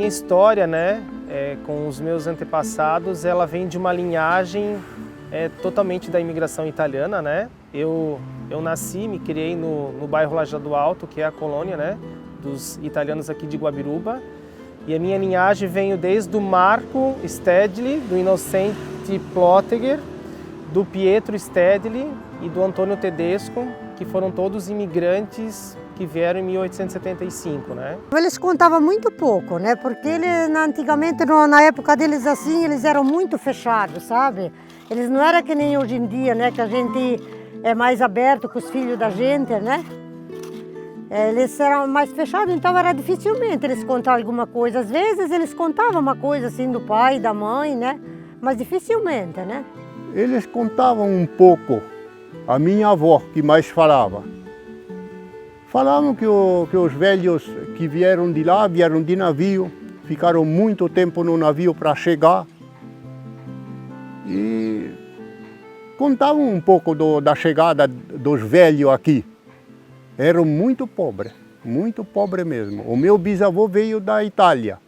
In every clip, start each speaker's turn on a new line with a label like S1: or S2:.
S1: minha história, né, com os meus antepassados, ela vem de uma linhagem totalmente da imigração italiana, né? Eu nasci, me criei no bairro Lajeado Alto, que é a colônia, né, dos italianos aqui de Guabiruba. E a minha linhagem veio desde o Marco Stedley, do Innocente Ploteger, do Pietro Stedley e do Antônio Tedesco, que foram todos imigrantes que vieram em 1875, né?
S2: Eles contavam muito pouco, né? Porque antigamente, na época deles assim, eles eram muito fechados, sabe? Eles não eram que nem hoje em dia, né? Que a gente é mais aberto com os filhos da gente, né? Eles eram mais fechados, então era dificilmente eles contar alguma coisa. Às vezes eles contavam uma coisa assim do pai, da mãe, né? Mas dificilmente, né?
S3: Eles contavam um pouco. A minha avó que mais falava. Falavam que os velhos que vieram de lá, vieram de navio, ficaram muito tempo no navio para chegar. E contavam um pouco da chegada dos velhos aqui. Eram muito pobres mesmo. O meu bisavô veio da Itália,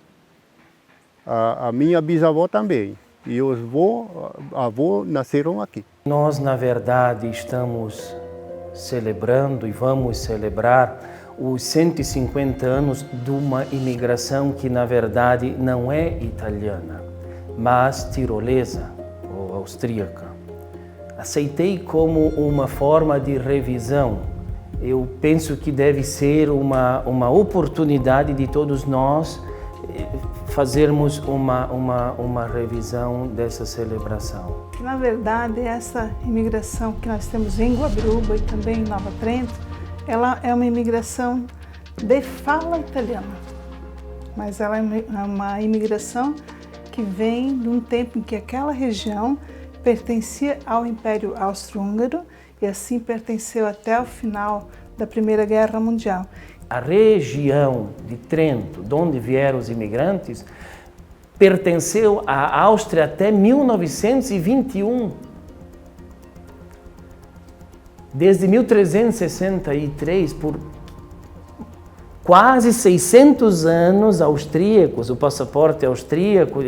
S3: a minha bisavó também, e os avós nasceram aqui.
S4: Nós, na verdade, estamos celebrando e vamos celebrar os 150 anos de uma imigração que, na verdade, não é italiana, mas tirolesa ou austríaca. Aceitei como uma forma de revisão. Eu penso que deve ser uma oportunidade de todos nós fazermos uma revisão dessa celebração.
S5: Na verdade, essa imigração que nós temos em Guabiruba e também em Nova Trento, ela é uma imigração de fala italiana, mas ela é uma imigração que vem de um tempo em que aquela região pertencia ao Império Austro-Húngaro e assim pertenceu até o final da Primeira Guerra Mundial.
S4: A região de Trento, de onde vieram os imigrantes, pertenceu à Áustria até 1921. Desde 1363, por quase 600 anos austríacos, o passaporte austríaco.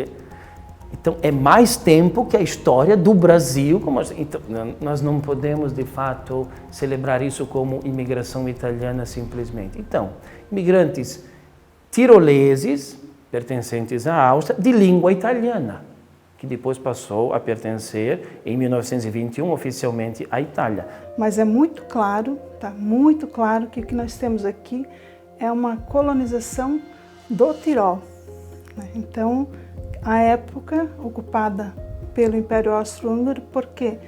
S4: Então, é mais tempo que a história do Brasil. Então, nós não podemos, de fato, celebrar isso como imigração italiana simplesmente. Então, imigrantes tiroleses, pertencentes à Áustria, de língua italiana, que depois passou a pertencer, em 1921, oficialmente à Itália.
S5: Mas é muito claro, tá? Muito claro que o que nós temos aqui é uma colonização do Tirol, né? Então, a época ocupada pelo Império Austro-Húngaro, porque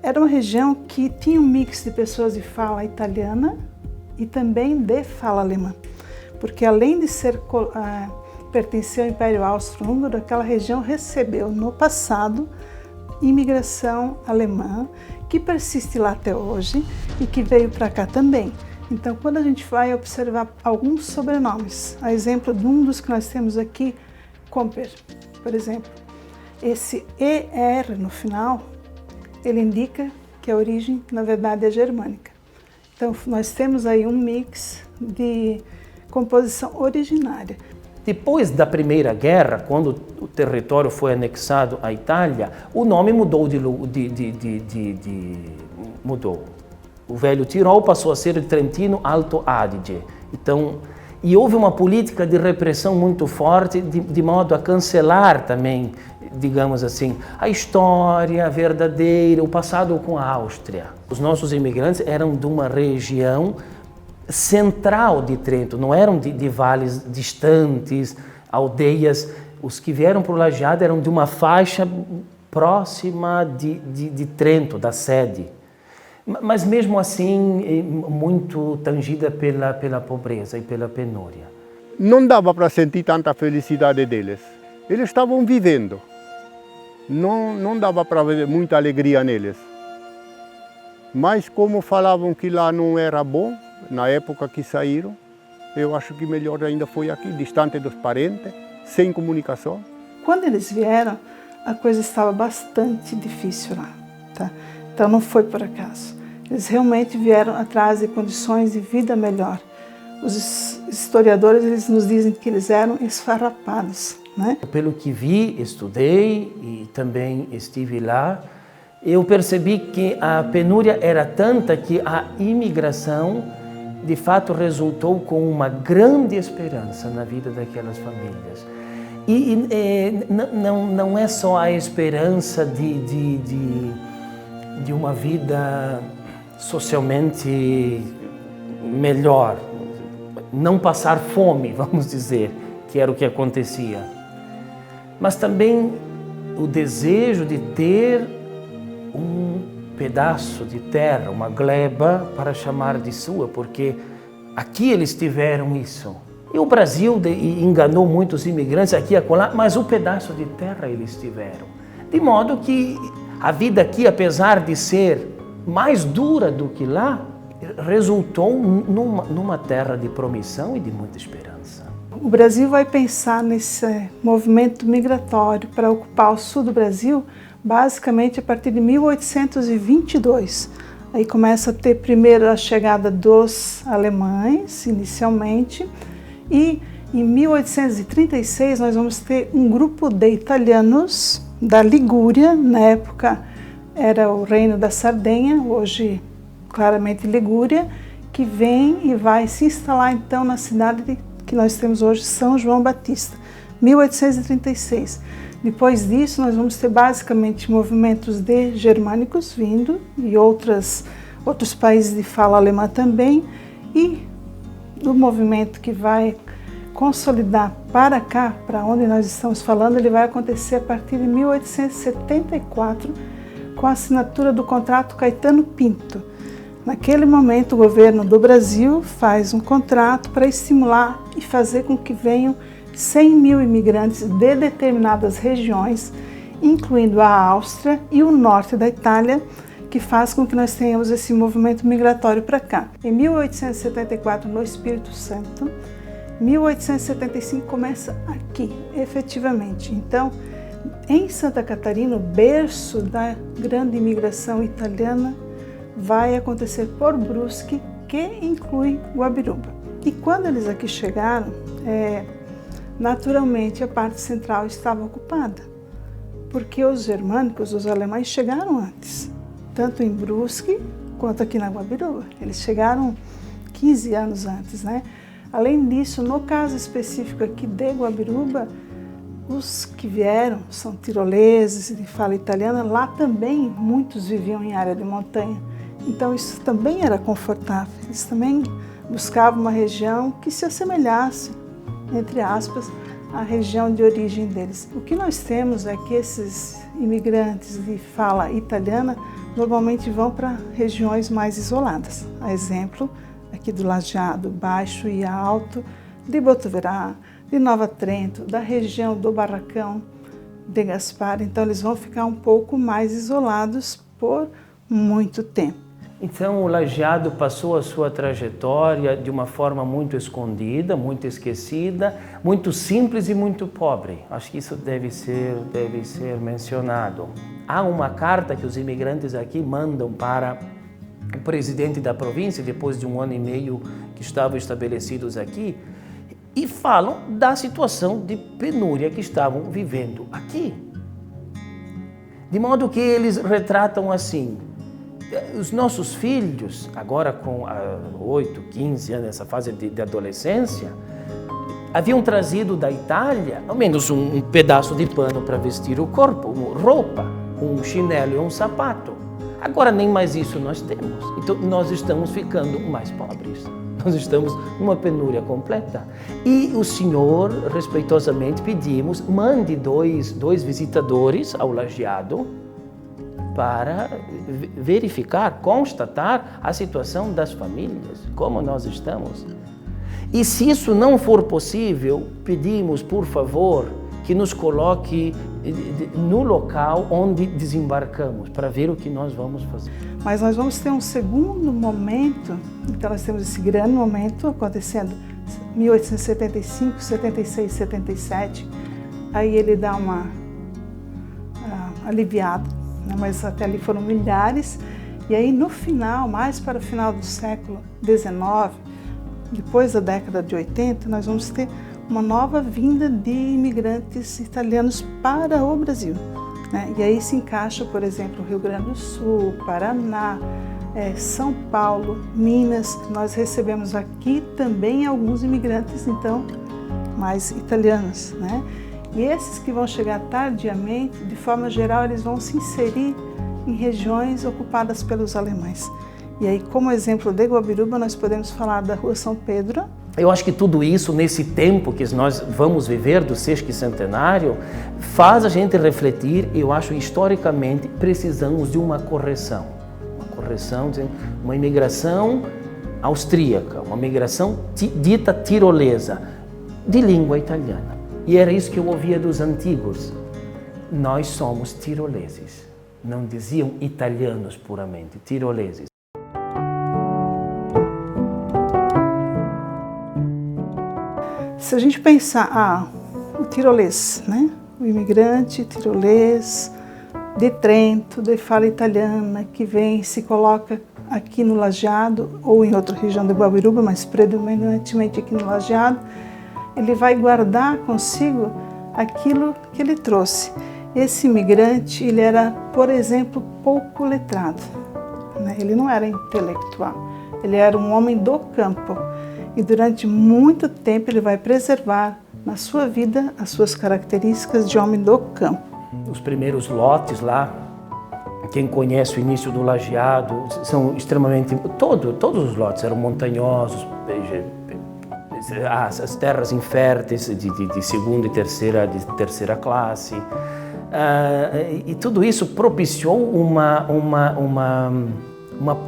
S5: era uma região que tinha um mix de pessoas de fala italiana e também de fala alemã. Porque além de pertencer ao Império Austro-Húngaro, aquela região recebeu no passado imigração alemã, que persiste lá até hoje e que veio para cá também. Então, quando a gente vai observar alguns sobrenomes, a exemplo de um dos que nós temos aqui, Comper, por exemplo, esse ER no final, ele indica que a origem, na verdade, é germânica. Então, nós temos aí um mix de composição originária.
S4: Depois da Primeira Guerra, quando o território foi anexado à Itália, o nome mudou mudou. O Velho Tirol passou a ser Trentino Alto Adige. Então, e houve uma política de repressão muito forte, de modo a cancelar também, digamos assim, a história verdadeira, o passado com a Áustria. Os nossos imigrantes eram de uma região central de Trento, não eram de vales distantes, aldeias. Os que vieram para o Lajeado eram de uma faixa próxima de Trento, da sede. Mas mesmo assim, muito tangida pela pobreza e pela penúria.
S3: Não dava para sentir tanta felicidade deles. Eles estavam vivendo. Não dava para ver muita alegria neles. Mas como falavam que lá não era bom, na época que saíram, eu acho que melhor ainda foi aqui, distante dos parentes, sem comunicação.
S5: Quando eles vieram, a coisa estava bastante difícil lá, tá? Então não foi por acaso. Eles realmente vieram atrás de condições de vida melhor. os historiadores eles nos dizem que eles eram esfarrapados, né?
S4: Pelo que vi, estudei e também estive lá, eu percebi que a penúria era tanta que a imigração, de fato, resultou com uma grande esperança na vida daquelas famílias. E não é só a esperança de uma vida socialmente melhor, não passar fome, vamos dizer, que era o que acontecia, mas também o desejo de ter um pedaço de terra, uma gleba para chamar de sua, porque aqui eles tiveram isso. E o Brasil enganou muitos imigrantes aqui e acolá, mas o pedaço de terra eles tiveram. De modo que a vida aqui, apesar de ser mais dura do que lá, resultou numa terra de promissão e de muita esperança.
S5: O Brasil vai pensar nesse movimento migratório para ocupar o sul do Brasil basicamente a partir de 1822. Aí começa a ter primeiro a chegada dos alemães, inicialmente, e em 1836 nós vamos ter um grupo de italianos da Ligúria, na época era o Reino da Sardenha, hoje claramente Ligúria, que vem e vai se instalar então na cidade que nós temos hoje, São João Batista, 1836. Depois disso, nós vamos ter basicamente movimentos de germânicos vindo e outros países de fala alemã também, e o movimento que vai consolidar para cá, para onde nós estamos falando, ele vai acontecer a partir de 1874, com a assinatura do contrato Caetano Pinto. Naquele momento, o governo do Brasil faz um contrato para estimular e fazer com que venham 100 mil imigrantes de determinadas regiões, incluindo a Áustria e o norte da Itália, que faz com que nós tenhamos esse movimento migratório para cá. Em 1874, no Espírito Santo, 1875 começa aqui, efetivamente. Então, em Santa Catarina, o berço da grande imigração italiana, vai acontecer por Brusque, que inclui Guabiruba. E quando eles aqui chegaram, naturalmente a parte central estava ocupada, porque os germânicos, os alemães, chegaram antes, tanto em Brusque quanto aqui na Guabiruba. Eles chegaram 15 anos antes, né? Além disso, no caso específico aqui de Guabiruba, os que vieram são tiroleses de fala italiana, lá também muitos viviam em área de montanha, então isso também era confortável. Eles também buscavam uma região que se assemelhasse, entre aspas, à região de origem deles. O que nós temos é que esses imigrantes de fala italiana normalmente vão para regiões mais isoladas. A exemplo, aqui do Lajeado Baixo e Alto, de Botuverá, de Nova Trento, da região do Barracão de Gaspar. Então eles vão ficar um pouco mais isolados por muito tempo.
S4: Então o Lajeado passou a sua trajetória de uma forma muito escondida, muito esquecida, muito simples e muito pobre. Acho que isso deve ser mencionado. Há uma carta que os imigrantes aqui mandam para o presidente da província, depois de 1 ano e meio que estavam estabelecidos aqui, e falam da situação de penúria que estavam vivendo aqui. De modo que eles retratam assim: os nossos filhos, agora com 8, 15 anos, nessa fase de adolescência, haviam trazido da Itália ao menos um pedaço de pano para vestir o corpo, roupa, um chinelo e um sapato. Agora nem mais isso nós temos. Então nós estamos ficando mais pobres. Nós estamos numa penúria completa. E o senhor, respeitosamente, pedimos, mande dois visitadores ao Lajeado para verificar, constatar a situação das famílias, como nós estamos. E se isso não for possível, pedimos, por favor, que nos coloque no local onde desembarcamos, para ver o que nós vamos fazer.
S5: Mas nós vamos ter um segundo momento, então nós temos esse grande momento acontecendo em 1875, 76, 77, aí ele dá uma aliviada, né? Mas até ali foram milhares, e aí no final, mais para o final do século XIX, depois da década de 80, nós vamos ter uma nova vinda de imigrantes italianos para o Brasil, né? E aí se encaixa, por exemplo, Rio Grande do Sul, Paraná, São Paulo, Minas. Nós recebemos aqui também alguns imigrantes, então, mais italianos, né? E esses que vão chegar tardiamente, de forma geral, eles vão se inserir em regiões ocupadas pelos alemães. E aí, como exemplo de Guabiruba, nós podemos falar da Rua São Pedro.
S4: Eu acho que tudo isso, nesse tempo que nós vamos viver do sesquicentenário, faz a gente refletir. Eu acho, historicamente, precisamos de uma correção. Uma correção, uma imigração austríaca, uma imigração dita tirolesa, de língua italiana. E era isso que eu ouvia dos antigos. Nós somos tiroleses. Não diziam italianos puramente, tiroleses.
S5: Se a gente pensar, o tirolês, né? O imigrante tirolês de Trento, de fala italiana, que vem, se coloca aqui no Lajeado ou em outra região de Guabiruba, mas predominantemente aqui no Lajeado, ele vai guardar consigo aquilo que ele trouxe. Esse imigrante, ele era, por exemplo, pouco letrado, né? Ele não era intelectual, ele era um homem do campo. E durante muito tempo ele vai preservar na sua vida as suas características de homem do campo.
S4: Os primeiros lotes lá, quem conhece o início do Lajeado, são extremamente... Todos os lotes eram montanhosos, as terras inférteis de segunda e terceira classe. E tudo isso propiciou uma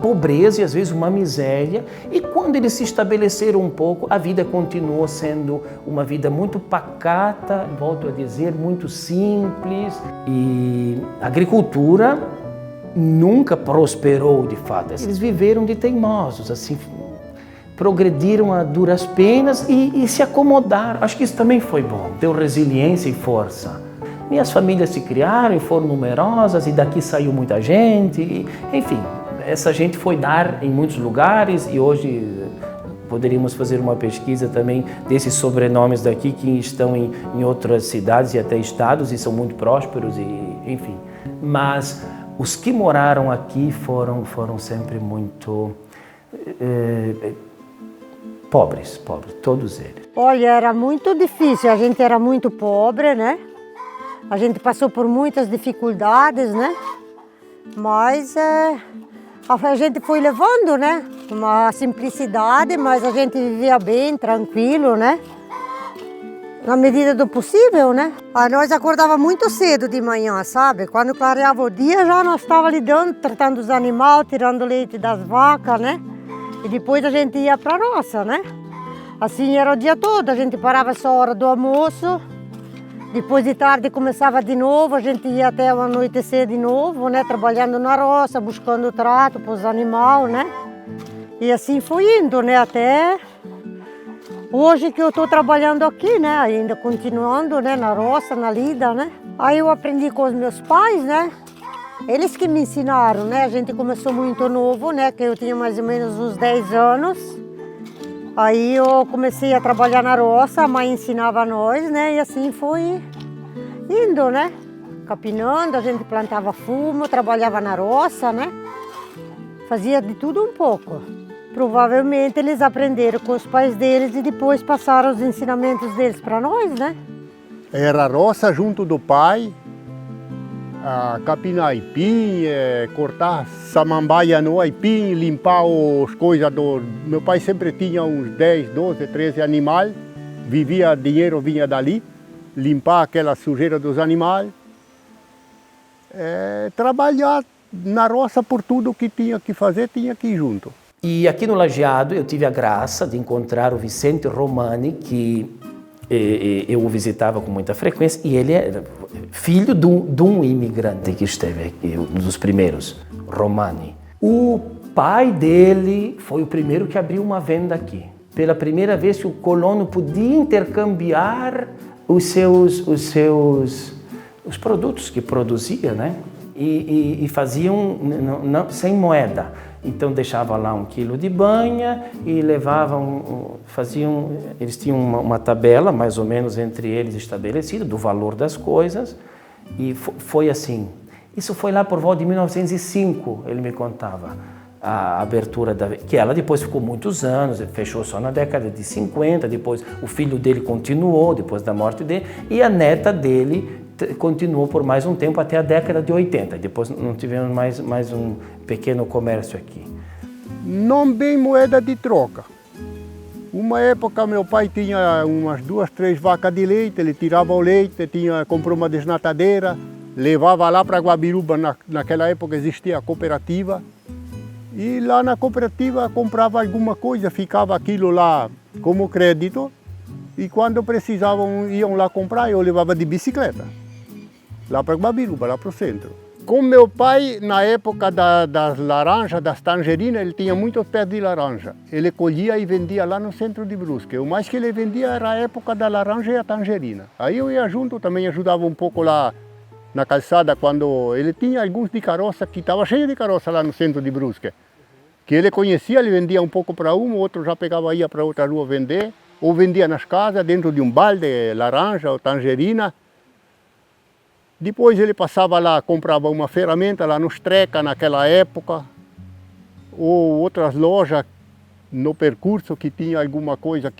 S4: pobreza e às vezes uma miséria, e quando eles se estabeleceram um pouco, a vida continuou sendo uma vida muito pacata, volto a dizer, muito simples, e a agricultura nunca prosperou de fato. Eles viveram de teimosos, assim, progrediram a duras penas e se acomodaram. Acho que isso também foi bom, deu resiliência e força. Minhas famílias se criaram e foram numerosas, e daqui saiu muita gente, enfim. Essa gente foi dar em muitos lugares, e hoje poderíamos fazer uma pesquisa também desses sobrenomes daqui que estão em outras cidades e até estados e são muito prósperos, e enfim. Mas os que moraram aqui foram sempre muito pobres, todos eles.
S2: Olha, era muito difícil, a gente era muito pobre, né? A gente passou por muitas dificuldades, né? Mas a gente foi levando, né? Uma simplicidade, mas a gente vivia bem, tranquilo, né? Na medida do possível, né? Nós acordava muito cedo de manhã, sabe? Quando clareava o dia, já nós estávamos lidando, tratando os animais, tirando leite das vacas, né? E depois a gente ia para a roça, né? Assim era o dia todo, a gente parava só a hora do almoço. Depois de tarde começava de novo, a gente ia até o anoitecer de novo, né? Trabalhando na roça, buscando trato para os animais, né? E assim foi indo, né? Até hoje que eu estou trabalhando aqui, né? Ainda continuando, né? Na roça, na lida, né? Aí eu aprendi com os meus pais, né? Eles que me ensinaram, né? A gente começou muito novo, né? Que eu tinha mais ou menos uns 10 anos. Aí eu comecei a trabalhar na roça, a mãe ensinava nós, né? E assim foi indo, né? Capinando, a gente plantava fumo, trabalhava na roça, né? Fazia de tudo um pouco. Provavelmente eles aprenderam com os pais deles e depois passaram os ensinamentos deles para nós, né?
S3: Era a roça junto do pai, a capinar aipim, cortar samambaia no aipim, limpar as coisas do... Meu pai sempre tinha uns 10, 12, 13 animais, dinheiro vinha dali, limpar aquela sujeira dos animais, trabalhar na roça por tudo que tinha que fazer, tinha que ir junto.
S4: E aqui no Lajeado eu tive a graça de encontrar o Vicente Romani, que eu o visitava com muita frequência, e ele era filho de um imigrante que esteve aqui, um dos primeiros, Romani. O pai dele foi o primeiro que abriu uma venda aqui. Pela primeira vez que o colono podia intercambiar os produtos que produzia, né? E faziam sem moeda. Então deixava lá 1 quilo de banha e levavam, eles tinham uma tabela mais ou menos entre eles estabelecida do valor das coisas e foi assim. Isso foi lá por volta de 1905, ele me contava, a abertura que ela depois ficou muitos anos, fechou só na década de 50, depois o filho dele continuou depois da morte dele e a neta dele continuou por mais um tempo até a década de 80. Depois não tivemos mais um pequeno comércio aqui.
S3: Não bem moeda de troca. Uma época meu pai tinha umas 2, 3 vacas de leite, ele tirava o leite, comprou uma desnatadeira, levava lá para Guabiruba, naquela época existia a cooperativa, e lá na cooperativa comprava alguma coisa, ficava aquilo lá como crédito, e quando precisavam, iam lá comprar, eu levava de bicicleta. Lá para Guabiruba, lá para o centro. Com meu pai, na época das laranjas, das tangerinas, ele tinha muitos pés de laranja. Ele colhia e vendia lá no centro de Brusque. O mais que ele vendia era a época da laranja e a tangerina. Aí eu ia junto, também ajudava um pouco lá na calçada, quando ele tinha alguns de caroça, que estava cheio de caroça lá no centro de Brusque. Que ele conhecia, ele vendia um pouco para um, outro já pegava e ia para outra rua vender, ou vendia nas casas, dentro de um balde, laranja ou tangerina. Depois ele passava lá, comprava uma ferramenta lá nos Treca naquela época, ou outras lojas no percurso que tinha alguma coisa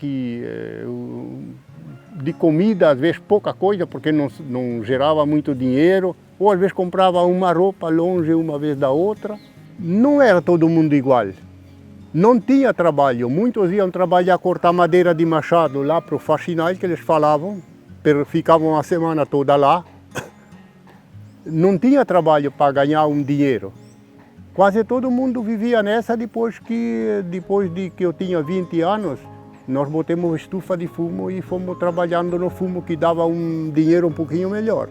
S3: de comida, às vezes pouca coisa, porque não gerava muito dinheiro, ou às vezes comprava uma roupa longe uma vez da outra. Não era todo mundo igual, não tinha trabalho, muitos iam trabalhar, cortar madeira de machado lá para o faxinal, que eles falavam, ficavam a semana toda lá. Não tinha trabalho para ganhar um dinheiro. Quase todo mundo vivia nessa depois de que eu tinha 20 anos. Nós botamos estufa de fumo e fomos trabalhando no fumo que dava um dinheiro um pouquinho melhor.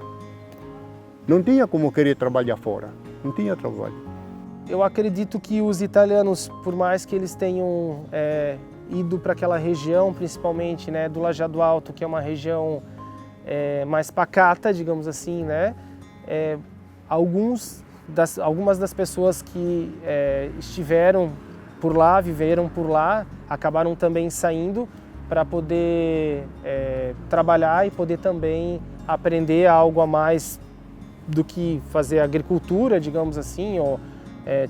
S3: Não tinha como querer trabalhar fora, não tinha trabalho.
S1: Eu acredito que os italianos, por mais que eles tenham ido para aquela região, principalmente, né, do Lajeado Alto, que é uma região mais pacata, digamos assim, né? Algumas das pessoas que estiveram por lá, viveram por lá, acabaram também saindo para poder trabalhar e poder também aprender algo a mais do que fazer agricultura, digamos assim, ou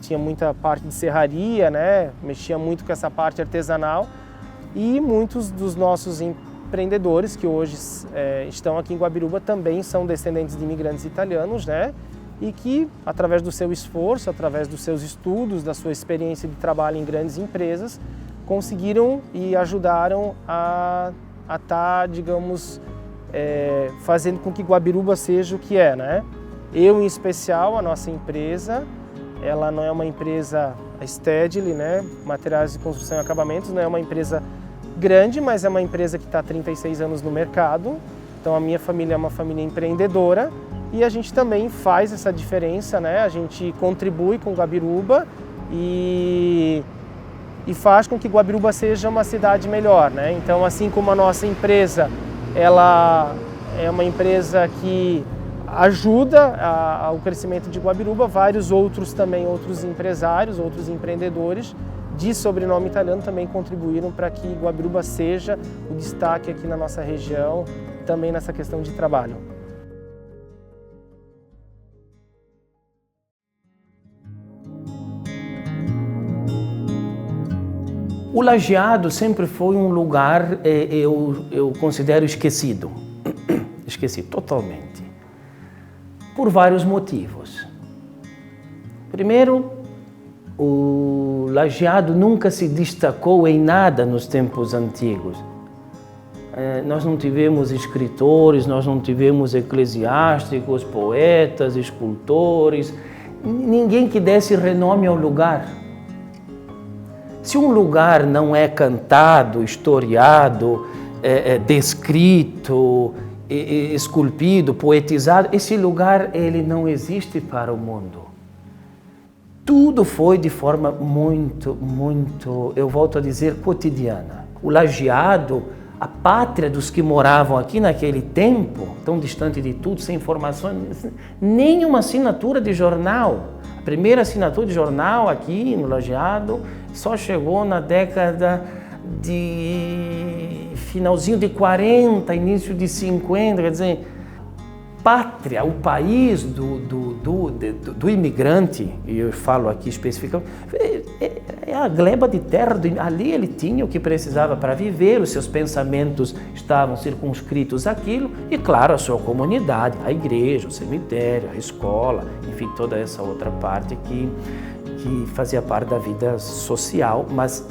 S1: tinha muita parte de serraria, né? Mexia muito com essa parte artesanal, e muitos dos nossos empreendedores que hoje estão aqui em Guabiruba também são descendentes de imigrantes italianos, né? E que, através do seu esforço, através dos seus estudos, da sua experiência de trabalho em grandes empresas, conseguiram e ajudaram a estar, digamos, fazendo com que Guabiruba seja o que é, né? Eu, em especial, a nossa empresa, ela não é uma empresa, a Stedley, né? Materiais de Construção e Acabamentos, não é uma empresa grande, mas é uma empresa que está há 36 anos no mercado. Então a minha família é uma família empreendedora e a gente também faz essa diferença, né? A gente contribui com Guabiruba e faz com que Guabiruba seja uma cidade melhor, né? Então, assim como a nossa empresa, ela é uma empresa que ajuda ao crescimento de Guabiruba, vários outros também, outros empresários, outros empreendedores de sobrenome italiano também contribuíram para que Guabiruba seja o destaque aqui na nossa região, também nessa questão de trabalho.
S4: O Lajeado sempre foi um lugar, eu considero esquecido, esquecido totalmente, por vários motivos. Primeiro, o Lajeado nunca se destacou em nada nos tempos antigos. Nós não tivemos escritores, nós não tivemos eclesiásticos, poetas, escultores, ninguém que desse renome ao lugar. Se um lugar não é cantado, historiado, descrito, esculpido, poetizado, esse lugar ele não existe para o mundo. Tudo foi de forma muito, eu volto a dizer, cotidiana. O Lajeado, a pátria dos que moravam aqui naquele tempo, tão distante de tudo, sem informações, nenhuma assinatura de jornal. A primeira assinatura de jornal aqui no Lajeado só chegou na década de finalzinho de 40, início de 50, quer dizer, pátria, o país do imigrante, e eu falo aqui especificamente, é a gleba de terra, ali ele tinha o que precisava para viver, os seus pensamentos estavam circunscritos àquilo, e claro, a sua comunidade, a igreja, o cemitério, a escola, enfim, toda essa outra parte que fazia parte da vida social, mas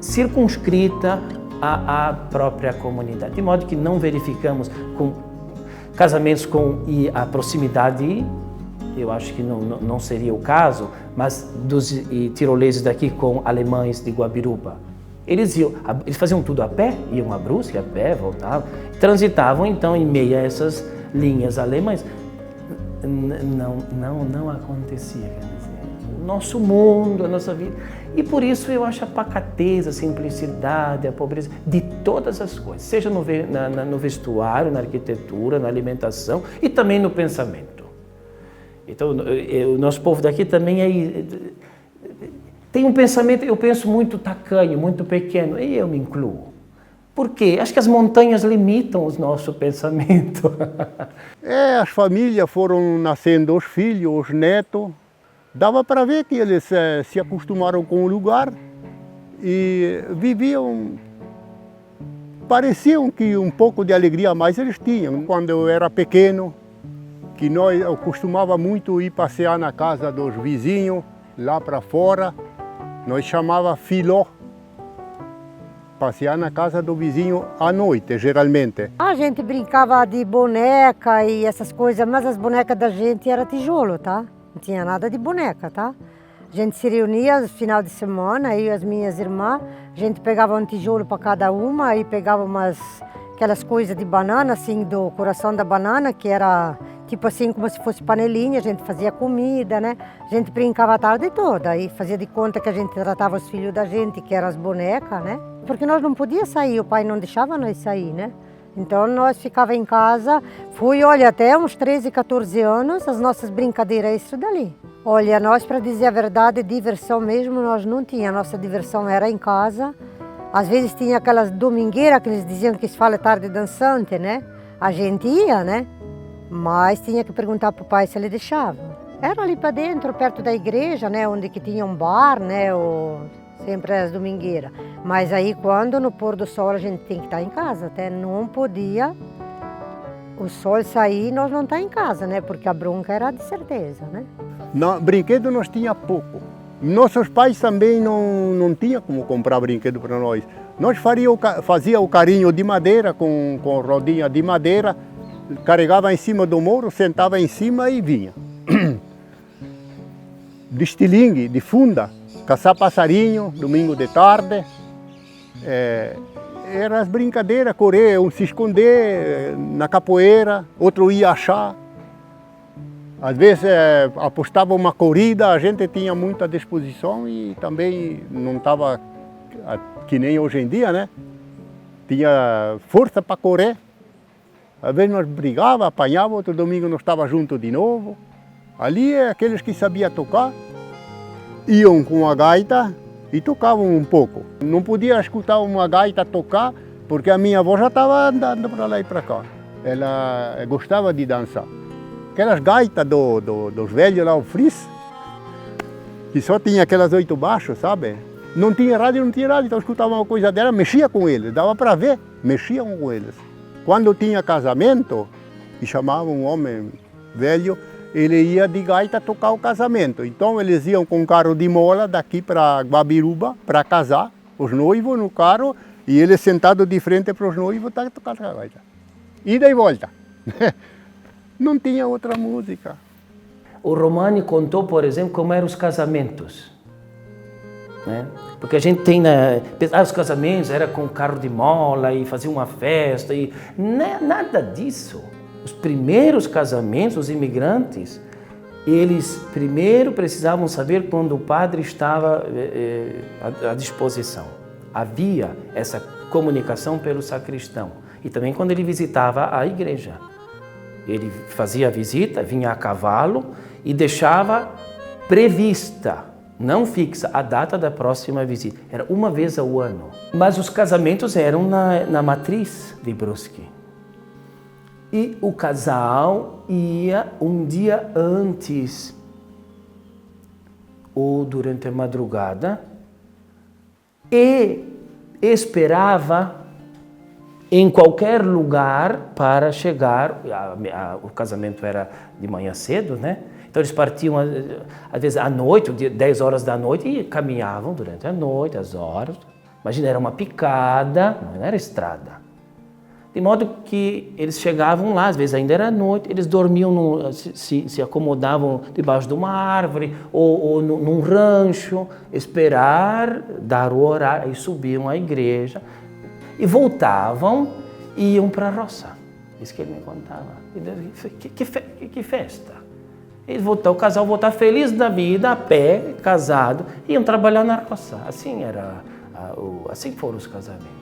S4: circunscrita à própria comunidade, de modo que não verificamos com casamentos e a proximidade, eu acho que não seria o caso, mas dos tiroleses daqui com alemães de Guabiruba. Eles faziam tudo a pé, iam a Brusque a pé, voltavam, transitavam então em meio a essas linhas alemãs. Não acontecia, quer dizer, o nosso mundo, a nossa vida. E por isso eu acho a pacateza, a simplicidade, a pobreza de todas as coisas, seja no vestuário, na arquitetura, na alimentação e também no pensamento. Então, o nosso povo daqui também tem um pensamento, eu penso muito tacanho, muito pequeno, e eu me incluo. Por quê? Acho que as montanhas limitam o nosso pensamento.
S3: As famílias foram nascendo os filhos, os netos. Dava para ver que eles se acostumaram com o lugar e viviam, pareciam que um pouco de alegria a mais eles tinham. Quando eu era pequeno, eu costumava muito ir passear na casa dos vizinhos, lá para fora, nós chamava filó, passear na casa do vizinho à noite, geralmente.
S2: A gente brincava de boneca e essas coisas, mas as bonecas da gente era tijolo, tá? Não tinha nada de boneca, tá? A gente se reunia no final de semana, eu e as minhas irmãs, a gente pegava um tijolo para cada uma e pegava aquelas coisas de banana, assim, do coração da banana, que era tipo assim, como se fosse panelinha, a gente fazia comida, né? A gente brincava a tarde toda e fazia de conta que a gente tratava os filhos da gente, que eram as bonecas, né? Porque nós não podíamos sair, o pai não deixava nós sair, né? Então nós ficava em casa, olha, até uns 13, 14 anos, as nossas brincadeiras é isso dali. Olha, nós, para dizer a verdade, diversão mesmo nós não tínhamos, a nossa diversão era em casa. Às vezes tinha aquelas domingueiras que eles diziam que se fala tarde dançante, né? A gente ia, né? Mas tinha que perguntar para o pai se ele deixava. Era ali para dentro, perto da igreja, né? Onde que tinha um bar, né? Sempre as domingueiras. Mas aí quando no pôr do sol a gente tem que estar em casa, até não podia o sol sair e nós não estar em casa, né? Porque a bronca era de certeza, né?
S3: Não, brinquedo nós tinha pouco. Nossos pais também não tinham como comprar brinquedo para nós. Nós fazia o carrinho de madeira com rodinha de madeira, carregava em cima do muro, sentava em cima e vinha. De estilingue, de funda. Caçar passarinho, domingo de tarde. Eram as brincadeiras, correr, um se esconder na capoeira, outro ia achar. Às vezes apostava uma corrida, a gente tinha muita disposição e também não estava que nem hoje em dia, né? Tinha força para correr. Às vezes nós brigávamos, apanhávamos, outro domingo nós estávamos juntos de novo. Ali aqueles que sabiam tocar, iam com a gaita e tocavam um pouco. Não podia escutar uma gaita tocar, porque a minha avó já estava andando para lá e para cá. Ela gostava de dançar. Aquelas gaitas dos velhos lá, o fris, que só tinha aquelas 8 baixos, sabe? Não tinha rádio, então escutava uma coisa dela, mexia com eles, dava para ver, mexiam com eles. Quando tinha casamento, e chamavam um homem velho, ele ia de gaita tocar o casamento. Então eles iam com um carro de mola daqui para Guabiruba para casar, os noivos no carro, e ele sentado de frente para os noivos tá tocando a gaita. Ida e volta. Não tinha outra música.
S4: O Romani contou, por exemplo, como eram os casamentos. Né? Porque a gente tem os casamentos era com carro de mola e fazia uma festa e nada disso. Os primeiros casamentos, os imigrantes, eles primeiro precisavam saber quando o padre estava à disposição. havia essa comunicação pelo sacristão. E também quando ele visitava a igreja. Ele fazia a visita, vinha a cavalo e deixava prevista, não fixa, a data da próxima visita. Era uma vez ao ano. Mas os casamentos eram na matriz de Brusque. E o casal ia um dia antes ou durante a madrugada e esperava em qualquer lugar para chegar. O casamento era de manhã cedo, né? Então eles partiam às vezes à noite, 10 horas da noite, e caminhavam durante a noite, as horas. Imagina, era uma picada, não era estrada. De modo que eles chegavam lá, às vezes ainda era noite, eles dormiam, se acomodavam debaixo de uma árvore ou num rancho, esperar dar o horário, aí subiam à igreja e voltavam e iam para a roça. Isso que ele me contava. Que festa! O casal voltava feliz da vida, a pé, casado, iam trabalhar na roça. Assim foram os casamentos.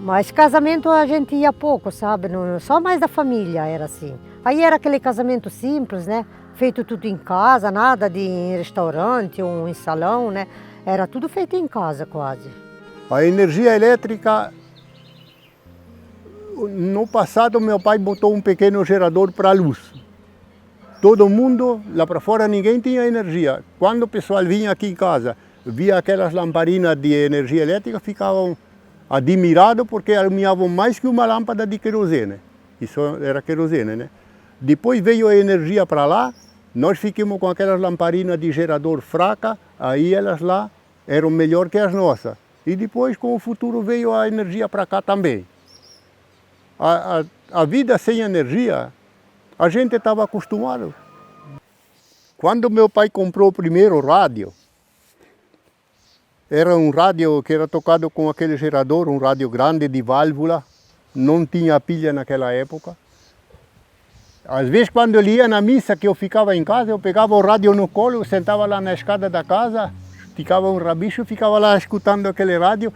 S2: Mas casamento a gente ia pouco, sabe? Só mais da família era assim. Aí era aquele casamento simples, né? Feito tudo em casa, nada de em restaurante ou em salão, né? Era tudo feito em casa quase.
S3: A energia elétrica, no passado meu pai botou um pequeno gerador para a luz. Todo mundo, lá para fora ninguém tinha energia. Quando o pessoal vinha aqui em casa, via aquelas lamparinas de energia elétrica, ficavam admirado porque iluminavam mais que uma lâmpada de querosene. Isso era querosene, né? Depois veio a energia para lá, nós ficamos com aquelas lamparinas de gerador fraca, aí elas lá eram melhor que as nossas. E depois, com o futuro, veio a energia para cá também. A vida sem energia, a gente estava acostumado. Quando meu pai comprou o primeiro rádio, era um rádio que era tocado com aquele gerador, um rádio grande de válvula, não tinha pilha naquela época. Às vezes quando ele ia na missa, que eu ficava em casa, eu pegava o rádio no colo, eu sentava lá na escada da casa, ficava um rabicho, ficava lá escutando aquele rádio,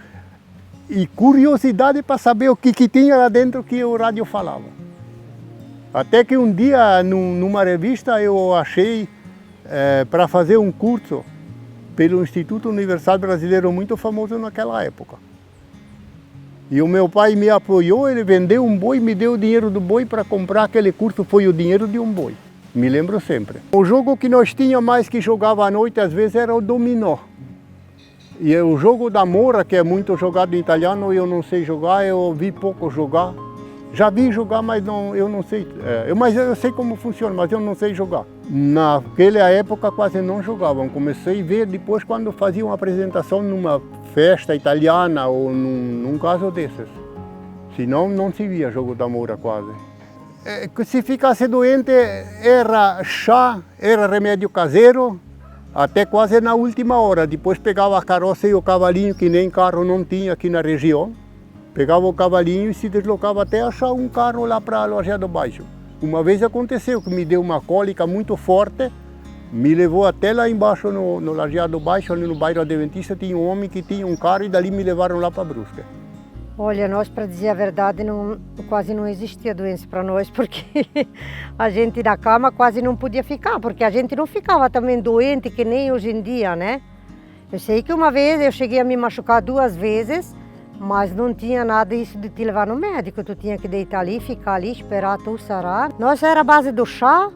S3: e curiosidade para saber o que tinha lá dentro que o rádio falava. Até que um dia, numa revista, eu achei para fazer um curso pelo Instituto Universal Brasileiro, muito famoso naquela época. E o meu pai me apoiou, ele vendeu um boi, me deu o dinheiro do boi para comprar aquele curso, foi o dinheiro de um boi. Me lembro sempre. O jogo que nós tínhamos mais que jogava à noite, às vezes, era o dominó. E o jogo da morra, que é muito jogado em italiano, eu não sei jogar, eu vi pouco jogar. Já vi jogar, mas eu não sei. Mas eu sei como funciona, mas eu não sei jogar. Naquela época quase não jogavam. Comecei a ver depois quando faziam uma apresentação numa festa italiana ou num caso desses. Senão não se via jogo da moura quase. Se ficasse doente era chá, era remédio caseiro, até quase na última hora. Depois pegava a carroça e o cavalinho, que nem carro não tinha aqui na região. Pegava o cavalinho e se deslocava até achar um carro lá para a Lajeado Baixo. Uma vez aconteceu que me deu uma cólica muito forte, me levou até lá embaixo no Lajeado Baixo, ali no bairro Adventista, tinha um homem que tinha um carro e dali me levaram lá para Brusque.
S2: Olha, nós, para dizer a verdade, quase não existia doença para nós, porque a gente na cama quase não podia ficar, porque a gente não ficava também doente que nem hoje em dia, né? Eu sei que uma vez eu cheguei a me machucar 2 vezes, mas não tinha nada isso de te levar no médico, tu tinha que deitar ali, ficar ali, esperar tu sarar. Nós era a base do chá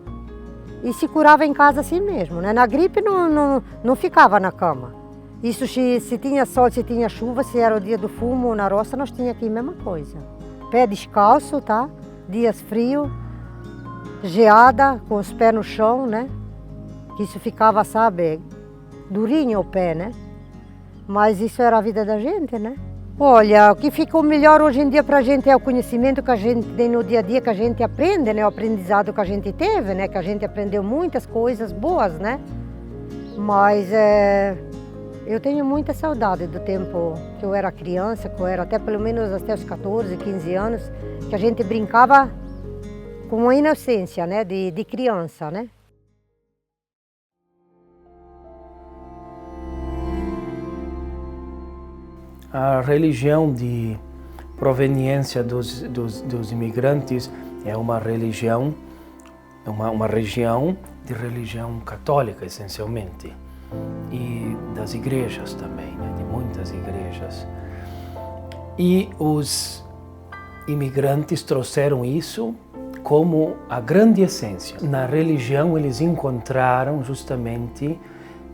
S2: e se curava em casa assim mesmo, né? Na gripe não ficava na cama. Isso se tinha sol, se tinha chuva, se era o dia do fumo ou na roça, nós tínhamos aqui a mesma coisa. Pé descalço, tá? Dias frios, geada, com os pés no chão, né? Que isso ficava, sabe, durinho o pé, né? Mas isso era a vida da gente, né? Olha, o que ficou melhor hoje em dia para a gente é o conhecimento que a gente tem no dia a dia, que a gente aprende, né? O aprendizado que a gente teve, né? Que a gente aprendeu muitas coisas boas, né? Mas eu tenho muita saudade do tempo que eu era criança, que eu era até pelo menos até os 14, 15 anos, que a gente brincava com uma inocência, né? De criança, né?
S4: A religião de proveniência dos imigrantes é uma região de religião católica, essencialmente, e das igrejas também, né? De muitas igrejas. E os imigrantes trouxeram isso como a grande essência. Na religião eles encontraram justamente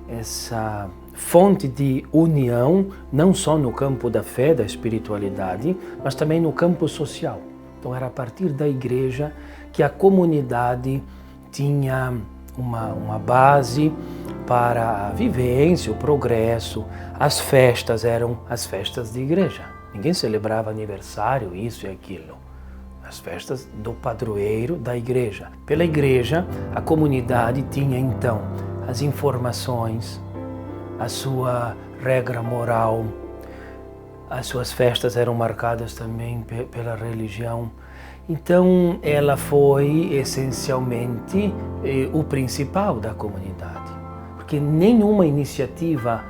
S4: essa fonte de união, não só no campo da fé, da espiritualidade, mas também no campo social. Então era a partir da igreja que a comunidade tinha uma base para a vivência, o progresso. As festas eram as festas de igreja. Ninguém celebrava aniversário, isso e aquilo. As festas do padroeiro da igreja. Pela igreja, a comunidade tinha então as informações, a sua regra moral. As suas festas eram marcadas também pela religião. Então, ela foi essencialmente o principal da comunidade, porque nenhuma iniciativa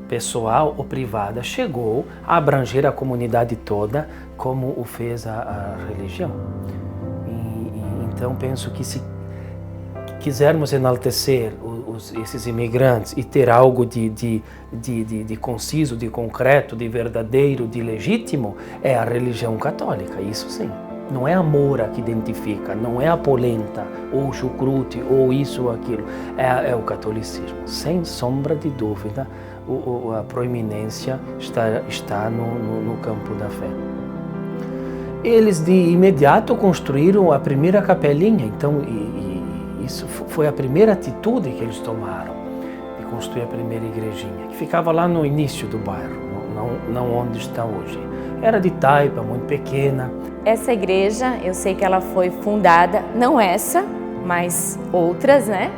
S4: pessoal ou privada chegou a abranger a comunidade toda como o fez a religião. Então, penso que se quisermos enaltecer esses imigrantes e ter algo de conciso, de concreto, de verdadeiro, de legítimo, é a religião católica, isso sim. Não é a moura que identifica, não é a polenta, ou o chucrute, ou isso ou aquilo. É o catolicismo. Sem sombra de dúvida, a proeminência está no campo da fé. Eles de imediato construíram a primeira capelinha, então isso foi a primeira atitude que eles tomaram, de construir a primeira igrejinha, que ficava lá no início do bairro, não onde está hoje. Era de taipa, muito pequena.
S6: Essa igreja, eu sei que ela foi fundada, não essa, mas outras, né?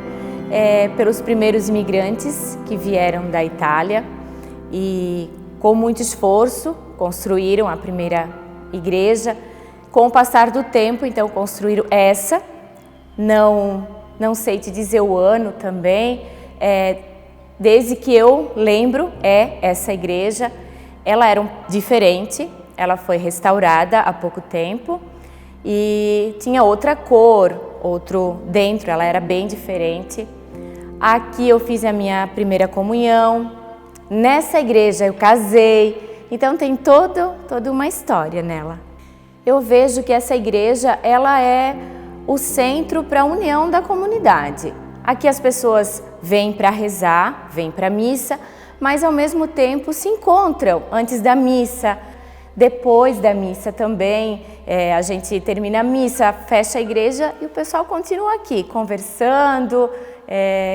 S6: Pelos primeiros imigrantes que vieram da Itália e com muito esforço construíram a primeira igreja. Com o passar do tempo, então, construíram essa. Não sei te dizer o ano também, desde que eu lembro, essa igreja. Ela era diferente, ela foi restaurada há pouco tempo e tinha outra cor, outro dentro, ela era bem diferente. Aqui eu fiz a minha primeira comunhão, nessa igreja eu casei, então tem toda uma história nela. Eu vejo que essa igreja, ela é o centro para a união da comunidade. Aqui as pessoas vêm para rezar, vêm para a missa, mas ao mesmo tempo se encontram antes da missa, depois da missa também. A gente termina a missa, fecha a igreja e o pessoal continua aqui conversando.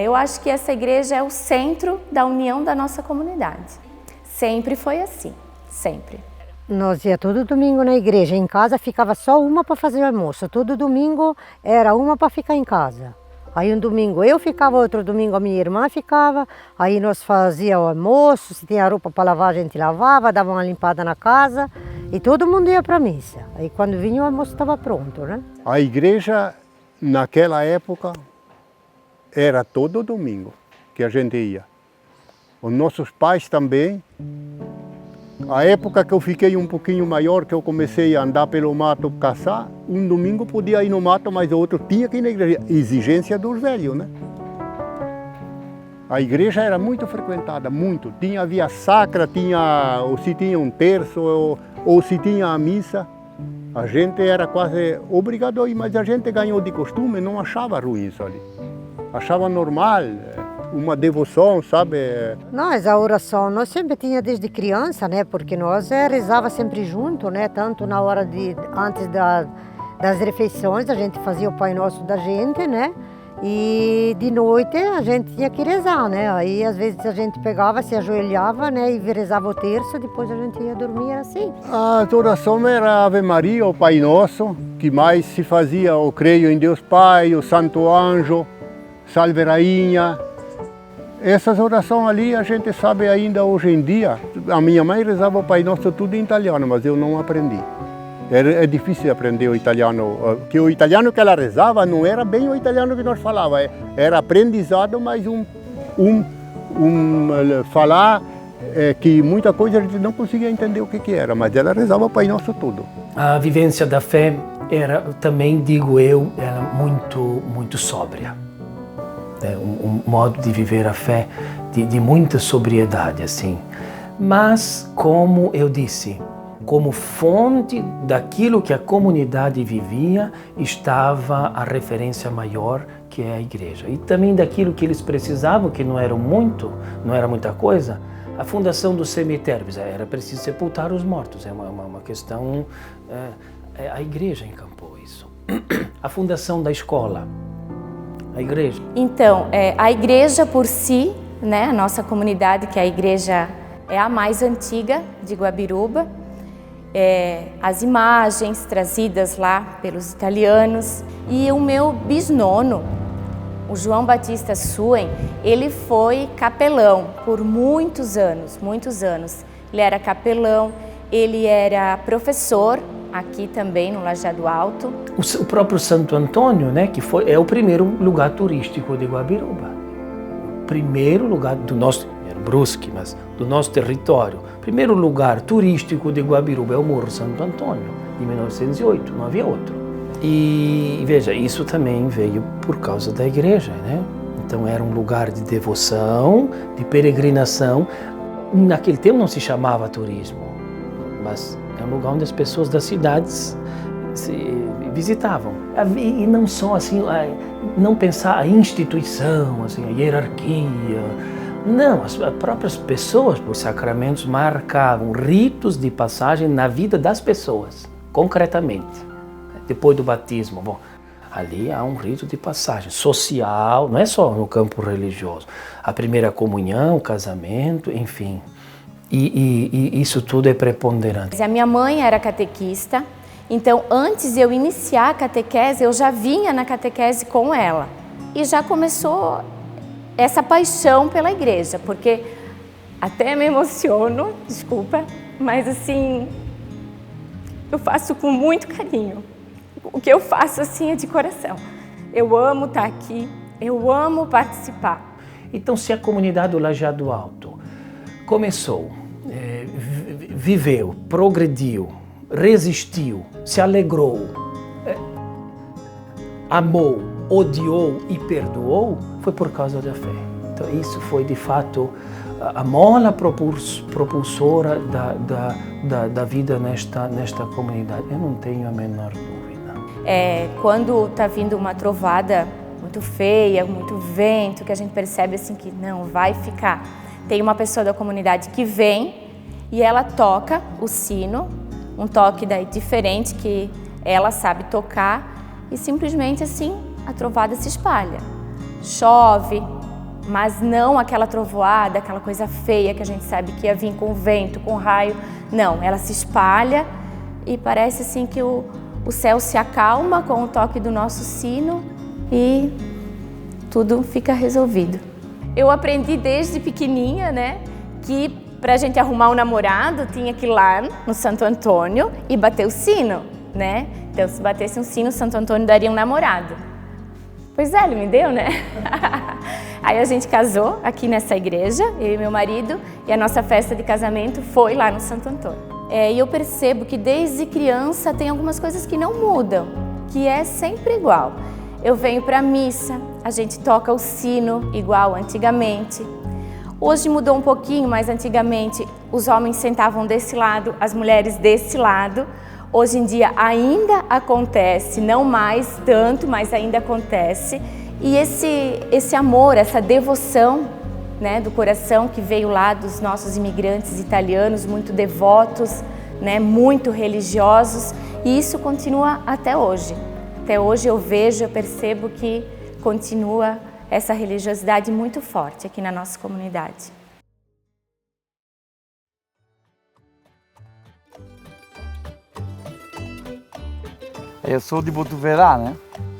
S6: Eu acho que essa igreja é o centro da união da nossa comunidade. Sempre foi assim, sempre.
S2: Nós ia todo domingo na igreja, em casa ficava só uma para fazer o almoço. Todo domingo era uma para ficar em casa. Aí um domingo eu ficava, outro domingo a minha irmã ficava, aí nós fazíamos o almoço, se tinha roupa para lavar a gente lavava, dava uma limpada na casa e todo mundo ia para a missa. Aí quando vinha o almoço estava pronto, né? A
S3: igreja naquela época era todo domingo que a gente ia. Os nossos pais também. A época que eu fiquei um pouquinho maior, que eu comecei a andar pelo mato caçar, um domingo podia ir no mato, mas o outro tinha que ir na igreja. Exigência dos velhos, né? A igreja era muito frequentada, muito. Havia sacra, ou se tinha um terço, ou se tinha a missa. A gente era quase obrigado a ir, mas a gente ganhou de costume, não achava ruim isso ali. Achava normal. Uma devoção, sabe?
S2: Nós, a oração, nós sempre tinha desde criança, né? Porque nós rezava sempre junto, né? Tanto na hora antes das refeições, a gente fazia o Pai Nosso da gente, né? E de noite a gente tinha que rezar, né? Aí às vezes a gente pegava, se ajoelhava, né? E rezava o terço, depois a gente ia dormir, era assim.
S3: A oração era Ave Maria, o Pai Nosso, que mais se fazia o Creio em Deus Pai, o Santo Anjo, Salve Rainha. Essas orações ali a gente sabe ainda hoje em dia. A minha mãe rezava o Pai Nosso tudo em italiano, mas eu não aprendi. É difícil aprender o italiano, porque o italiano que ela rezava não era bem o italiano que nós falávamos. Era aprendizado, mas falar é que muita coisa a gente não conseguia entender o que era, mas ela rezava o Pai Nosso tudo.
S4: A vivência da fé era, também digo eu, era muito sóbria. Um modo de viver a fé de muita sobriedade, assim. Mas, como eu disse, como fonte daquilo que a comunidade vivia, estava a referência maior, que é a igreja. E também daquilo que eles precisavam, que não era muita coisa, a fundação dos cemitérios. Era preciso sepultar os mortos, é uma questão... a igreja encampou isso. A fundação da escola, a igreja.
S6: Então, a igreja por si, né, a nossa comunidade, que a igreja é a mais antiga de Guabiruba, as imagens trazidas lá pelos italianos, e o meu bisnono, o João Batista Suen, ele foi capelão por muitos anos. Ele era capelão, ele era professor aqui também no Lajeado Alto.
S4: O próprio Santo Antônio, né, que é o primeiro lugar turístico de Guabiruba. O primeiro lugar do nosso, era Brusque, mas do nosso território. O primeiro lugar turístico de Guabiruba é o Morro Santo Antônio, de 1908, não havia outro. E veja, isso também veio por causa da igreja, né? Então era um lugar de devoção, de peregrinação. Naquele tempo não se chamava turismo, mas é um lugar onde as pessoas das cidades se visitavam. E não só assim, não pensar a instituição, assim, a hierarquia. Não, as próprias pessoas, os sacramentos marcavam ritos de passagem na vida das pessoas, concretamente. Depois do batismo, bom, ali há um rito de passagem social, não é só no campo religioso. A primeira comunhão, o casamento, enfim. E isso tudo é preponderante.
S6: A minha mãe era catequista, então antes de eu iniciar a catequese, eu já vinha na catequese com ela. E já começou essa paixão pela igreja, porque até me emociono, desculpa, mas assim, eu faço com muito carinho. O que eu faço assim é de coração. Eu amo estar aqui, eu amo participar.
S4: Então, se a comunidade do Lajeado Alto começou, viveu, progrediu, resistiu, se alegrou, amou, odiou e perdoou, foi por causa da fé. Então, isso foi de fato a mola propulsora da vida nesta comunidade. Eu não tenho a menor dúvida.
S6: Quando está vindo uma trovada muito feia, muito vento, que a gente percebe assim que não vai ficar. Tem uma pessoa da comunidade que vem e ela toca o sino, um toque daí diferente que ela sabe tocar e simplesmente assim a trovada se espalha. Chove, mas não aquela trovoada, aquela coisa feia que a gente sabe que ia vir com vento, com raio. Não, ela se espalha e parece assim que o céu se acalma com o toque do nosso sino e tudo fica resolvido. Eu aprendi desde pequenininha, né, que para a gente arrumar um namorado tinha que ir lá no Santo Antônio e bater o sino, né? Então, se batesse um sino, Santo Antônio daria um namorado. Pois é, ele me deu, né? Aí a gente casou aqui nessa igreja, eu e meu marido, e a nossa festa de casamento foi lá no Santo Antônio. E eu percebo que desde criança tem algumas coisas que não mudam, que é sempre igual. Eu venho para a missa, a gente toca o sino igual antigamente. Hoje mudou um pouquinho, mas antigamente os homens sentavam desse lado, as mulheres desse lado. Hoje em dia ainda acontece, não mais tanto, mas ainda acontece. E esse amor, essa devoção, né, do coração que veio lá dos nossos imigrantes italianos, muito devotos, né, muito religiosos, e isso continua até hoje. Até hoje eu vejo, eu percebo que continua essa religiosidade muito forte aqui na nossa comunidade.
S7: Eu sou de Botuverá, né?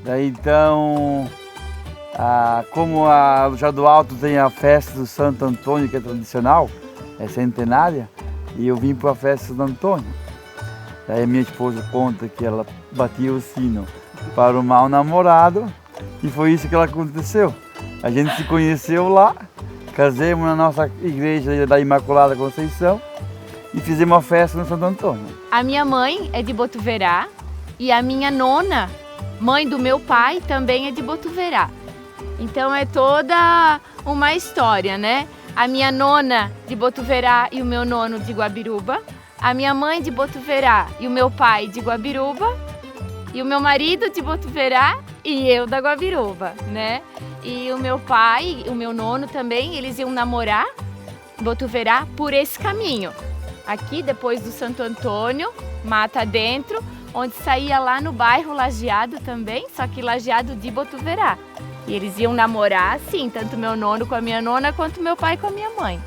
S7: Daí então, como a Lajeado Alto tem a festa do Santo Antônio, que é tradicional, é centenária, e eu vim para a festa do Antônio. Daí a minha esposa conta que ela batia o sino para arrumar um namorado, e foi isso que aconteceu. A gente se conheceu lá, casamos na nossa igreja da Imaculada Conceição e fizemos uma festa no Santo Antônio.
S6: A minha mãe é de Botuverá e a minha nona, mãe do meu pai, também é de Botuverá. Então é toda uma história, né? A minha nona de Botuverá e o meu nono de Guabiruba, a minha mãe de Botuverá e o meu pai de Guabiruba, e o meu marido de Botuverá e eu da Guabiruba, né? E o meu pai, o meu nono também, eles iam namorar em Botuverá por esse caminho. Aqui, depois do Santo Antônio, mata dentro, onde saía lá no bairro Lajeado também, só que Lajeado de Botuverá. E eles iam namorar, assim, tanto meu nono com a minha nona, quanto meu pai com a minha mãe.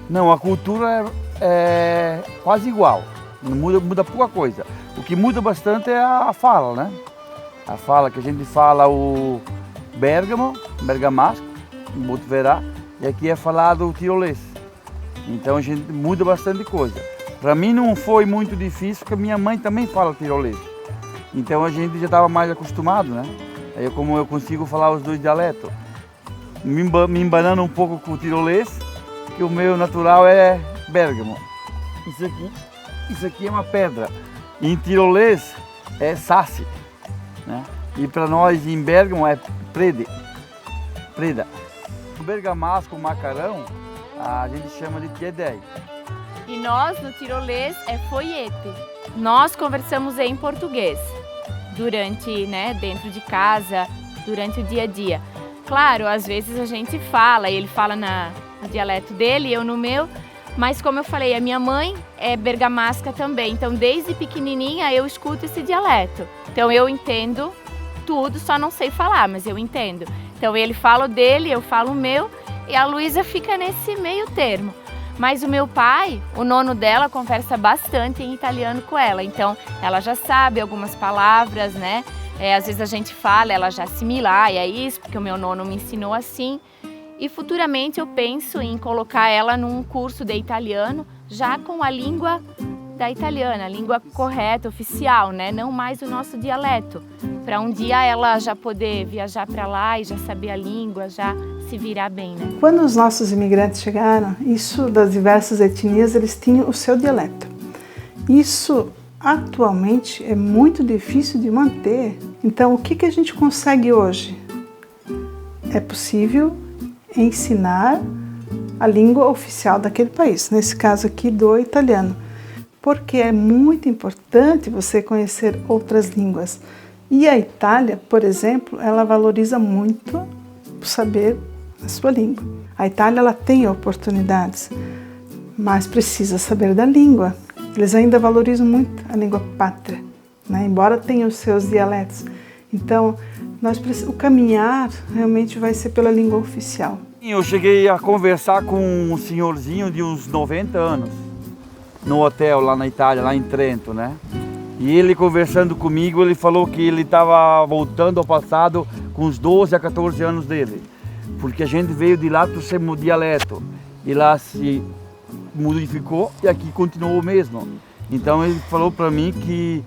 S7: Não, a cultura é quase igual, não muda pouca coisa. O que muda bastante é a fala, né? A fala que a gente fala o Bergamo, bergamasco, em Botuverá, e aqui é falado o tirolês. Então a gente muda bastante coisa. Para mim não foi muito difícil, porque minha mãe também fala tirolês. Então a gente já estava mais acostumado, né? Aí como eu consigo falar os dois dialetos, me embanando um pouco com o tirolês, que o meu natural é Bergamo. Isso aqui é uma pedra. Em tirolês é sasse, né? E para nós em Bergamo é preda. O bergamasco, o macarrão, a gente chama de tiedei.
S6: E nós, no tirolês, é foiete. Nós conversamos em português durante, né, dentro de casa, durante o dia a dia. Claro, às vezes a gente fala, ele fala no dialeto dele, eu no meu, mas como eu falei, a minha mãe é bergamasca também, então desde pequenininha eu escuto esse dialeto. Então eu entendo tudo, só não sei falar, mas eu entendo. Então ele fala o dele, eu falo o meu, e a Luísa fica nesse meio termo. Mas o meu pai, o nono dela, conversa bastante em italiano com ela, então ela já sabe algumas palavras, né? Às vezes a gente fala, ela já assimila, é isso, porque o meu nono me ensinou assim. E futuramente eu penso em colocar ela num curso de italiano, já com a língua da italiana, a língua correta, oficial, né? Não mais o nosso dialeto, para um dia ela já poder viajar para lá e já saber a língua, já se virar bem, né?
S5: Quando os nossos imigrantes chegaram, isso das diversas etnias, eles tinham o seu dialeto. Isso atualmente é muito difícil de manter. Então, o que a gente consegue hoje? É possível ensinar a língua oficial daquele país, nesse caso aqui do italiano, porque é muito importante você conhecer outras línguas. E a Itália, por exemplo, ela valoriza muito o saber a sua língua. A Itália ela tem oportunidades, mas precisa saber da língua. Eles ainda valorizam muito a língua pátria, né? Embora tenham os seus dialetos. Então, o caminhar realmente vai ser pela língua oficial.
S7: Eu cheguei a conversar com um senhorzinho de uns 90 anos, no hotel lá na Itália, lá em Trento, né? E ele conversando comigo, ele falou que ele estava voltando ao passado com uns 12 a 14 anos dele. Porque a gente veio de lá para o dialeto, e lá se modificou e aqui continuou o mesmo. Então ele falou para mim que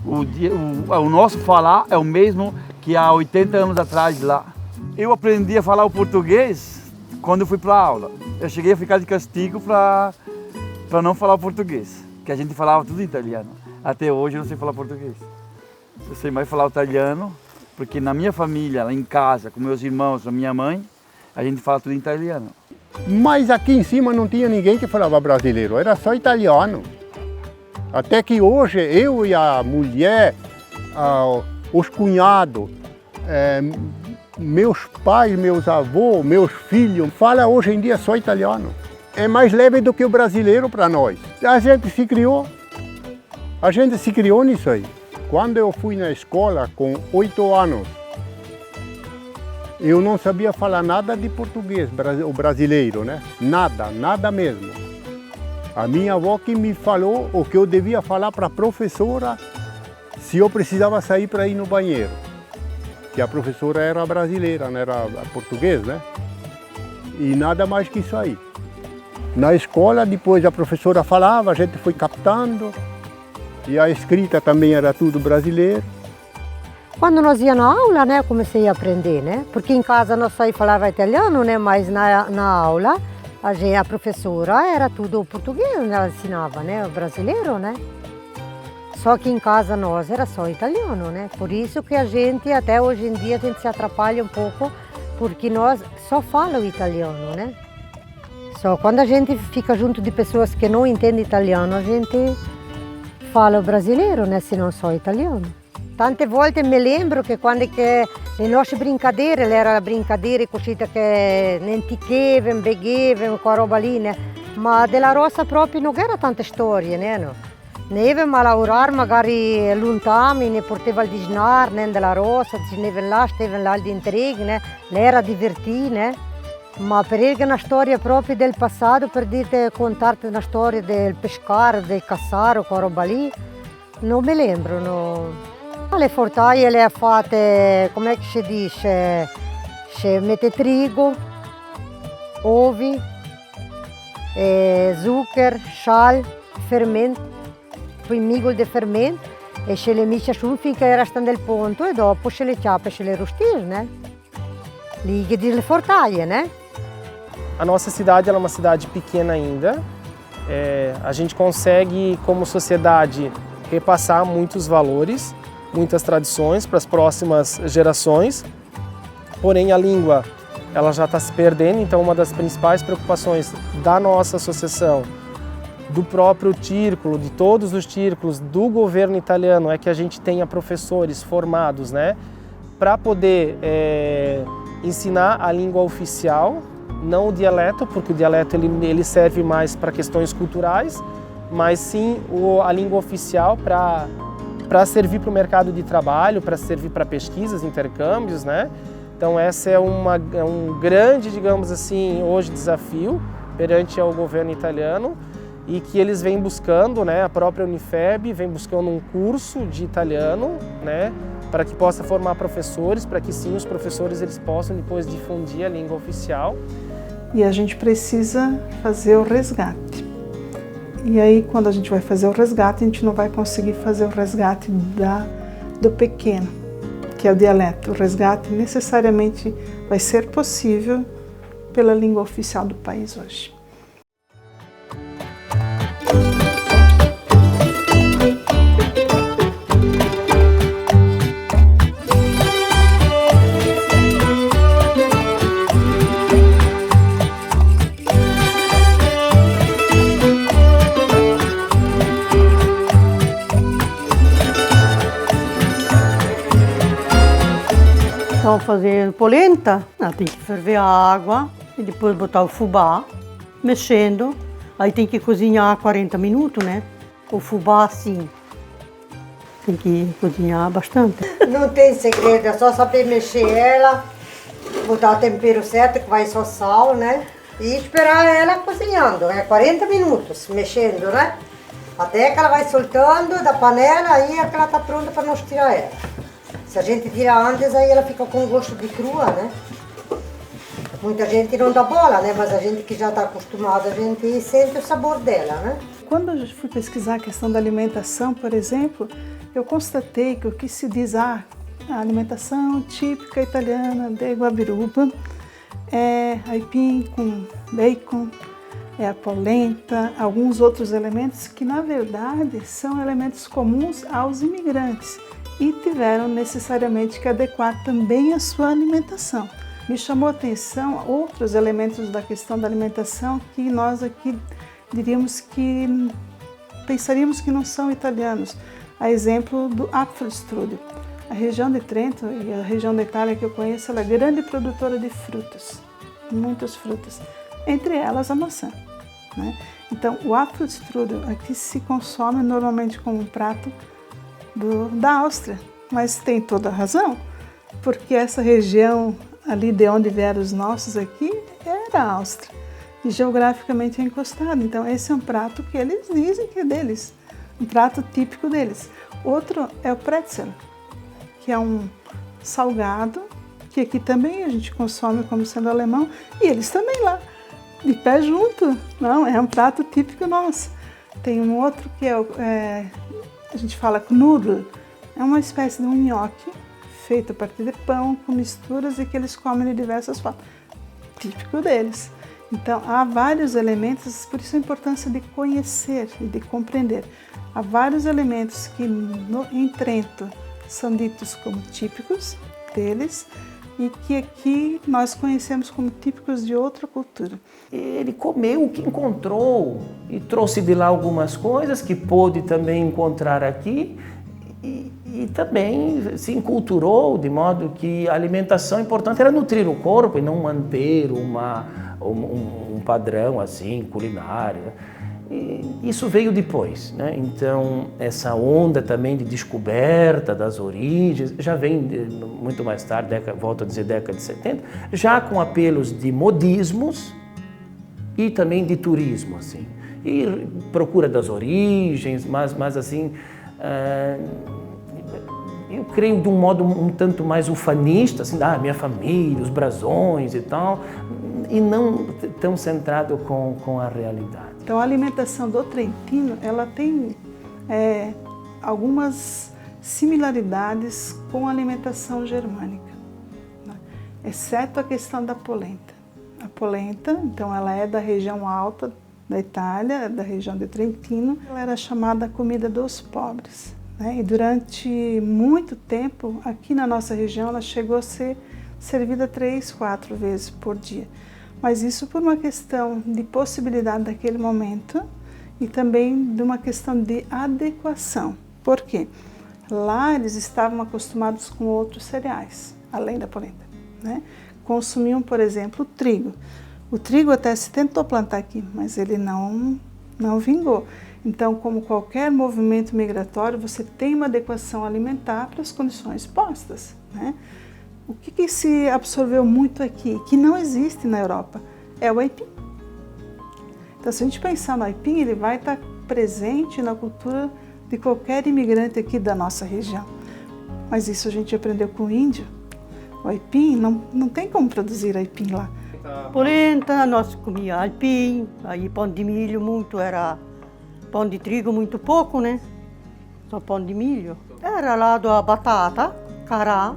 S7: o nosso falar é o mesmo que há 80 anos atrás lá. Eu aprendi a falar o português quando eu fui para a aula. Eu cheguei a ficar de castigo para não falar o português, que a gente falava tudo em italiano. Até hoje eu não sei falar português. Eu sei mais falar o italiano, porque na minha família, lá em casa, com meus irmãos, a minha mãe, a gente fala tudo em italiano.
S3: Mas aqui em cima não tinha ninguém que falava brasileiro, era só italiano. Até que hoje eu e a mulher, os cunhados, meus pais, meus avós, meus filhos, falam hoje em dia só italiano. É mais leve do que o brasileiro para nós. A gente se criou nisso aí. Quando eu fui na escola com 8 anos, eu não sabia falar nada de português, o brasileiro, né? Nada mesmo. A minha avó que me falou o que eu devia falar para a professora se eu precisava sair para ir no banheiro. Que a professora era brasileira, não era português, né? E nada mais que isso aí. Na escola, depois a professora falava, a gente foi captando. E a escrita também era tudo brasileiro.
S2: Quando nós íamos na aula, né, eu comecei a aprender, né? Porque em casa nós só falava italiano, né? Mas na aula a professora era tudo português, ela ensinava, né? O brasileiro, né? Só que em casa nós era só italiano, né? Por isso que a gente, até hoje em dia, a gente se atrapalha um pouco, porque nós só falamos italiano, né? Só quando a gente fica junto de pessoas que não entendem italiano, a gente fala o brasileiro, né? Se não só italiano. Tante volte mi lembro che quando le nostre brincadere, era la brincadeira così che nentichevano, beghevano, quella roba lì, né? Ma della rossa proprio non era tante storie, né? No? Ne avevamo a lavorare magari lontano, ne portava il disnar, né? Della rossa, stavano là di intrighi, né? Ne era divertito, né? Ma per dire una storia proprio del passato, per dirti, contarti una storia del pescare, del cassare, quella roba lì, non mi lembro, no. Le fortaie le ha fatte, come si dice, si mette trigo, uovi, zucchero, sale, fermento, poi migol di fermento e se le mise su finché restano del ponto e dopo se le ciappe e se le rostisce, né? Lì che dice le fortaie, né?
S1: A nossa cidade ela é uma cidade pequena ainda. A gente consegue, como sociedade, repassar muitos valores, muitas tradições para as próximas gerações, porém a língua ela já está se perdendo, então uma das principais preocupações da nossa associação, do próprio círculo, de todos os círculos do governo italiano, é que a gente tenha professores formados, né, para poder ensinar a língua oficial, não o dialeto, porque o dialeto ele serve mais para questões culturais, mas sim a língua oficial para servir para o mercado de trabalho, para servir para pesquisas, intercâmbios, né? Então essa é um grande, digamos assim, hoje desafio perante ao governo italiano e que eles vêm buscando, né? A própria Unifeb vem buscando um curso de italiano, né? Para que possa formar professores, para que sim os professores eles possam depois difundir a língua oficial.
S5: E a gente precisa fazer o resgate. E aí, quando a gente vai fazer o resgate, a gente não vai conseguir fazer o resgate do pequeno, que é o dialeto. O resgate necessariamente vai ser possível pela língua oficial do país hoje.
S8: Para fazer polenta, tem que ferver a água e depois botar o fubá, mexendo. Aí tem que cozinhar 40 minutos, né? O fubá assim, tem que cozinhar bastante.
S2: Não tem segredo, é só saber mexer ela, botar o tempero certo, que vai só sal, né? E esperar ela cozinhando, 40 minutos, mexendo, né? Até que ela vai soltando da panela, aí é que ela está pronta para nós tirar ela. Se a gente tira antes, aí ela fica com gosto de crua, né? Muita gente não dá bola, né? Mas a gente que já está acostumada, a gente sente o sabor dela, né?
S5: Quando eu fui pesquisar a questão da alimentação, por exemplo, eu constatei que o que se diz, a alimentação típica italiana de Guabiruba é aipim com bacon, é a polenta, alguns outros elementos que, na verdade, são elementos comuns aos imigrantes e tiveram necessariamente que adequar também a sua alimentação. Me chamou a atenção outros elementos da questão da alimentação que nós aqui diríamos que pensaríamos que não são italianos. A exemplo do Apfelstrudel. A região de Trento e a região da Itália que eu conheço, ela é grande produtora de frutas, muitas frutas, entre elas a maçã, né? Então, o Apfelstrudel aqui se consome normalmente como um prato da Áustria, mas tem toda a razão, porque essa região ali de onde vieram os nossos aqui era a Áustria e geograficamente é encostado. Então esse é um prato que eles dizem que é deles, um prato típico deles. Outro é o pretzel, que é um salgado que aqui também a gente consome como sendo alemão e eles também lá, de pé junto. Não, é um prato típico nosso. Tem um outro que a gente fala knudel, é uma espécie de um nhoque feito a partir de pão, com misturas e que eles comem de diversas formas. Típico deles. Então, há vários elementos, por isso a importância de conhecer e de compreender. Há vários elementos que em Trento são ditos como típicos deles e que aqui nós conhecemos como típicos de outra cultura.
S4: Ele comeu o que encontrou e trouxe de lá algumas coisas que pôde também encontrar aqui e também se enculturou de modo que a alimentação importante era nutrir o corpo e não manter um padrão assim culinário. E isso veio depois, né? Então essa onda também de descoberta das origens já vem muito mais tarde, volto a dizer década de 70, já com apelos de modismos e também de turismo, assim, e procura das origens, mas assim, eu creio de um modo um tanto mais ufanista, assim, minha família, os brasões e tal, e não tão centrado com a realidade.
S5: Então a alimentação do trentino, ela tem algumas similaridades com a alimentação germânica, né? Exceto a questão da polenta. A polenta, então, ela é da região alta da Itália, da região de Trentino. Ela era chamada comida dos pobres, né? E durante muito tempo, aqui na nossa região, ela chegou a ser servida 3, 4 vezes por dia. Mas isso por uma questão de possibilidade daquele momento e também de uma questão de adequação. Por quê? Lá eles estavam acostumados com outros cereais, além da polenta, né? Consumiam, por exemplo, o trigo. O trigo até se tentou plantar aqui, mas ele não vingou. Então, como qualquer movimento migratório, você tem uma adequação alimentar para as condições postas, né? O que se absorveu muito aqui, que não existe na Europa, é o aipim. Então, se a gente pensar no aipim, ele vai estar presente na cultura de qualquer imigrante aqui da nossa região. Mas isso a gente aprendeu com o índio. O aipim, não tem como produzir aipim lá.
S8: Polenta, nós comia aipim, aí pão de milho muito, era pão de trigo muito pouco, né? Só pão de milho. Era lá da batata, cará,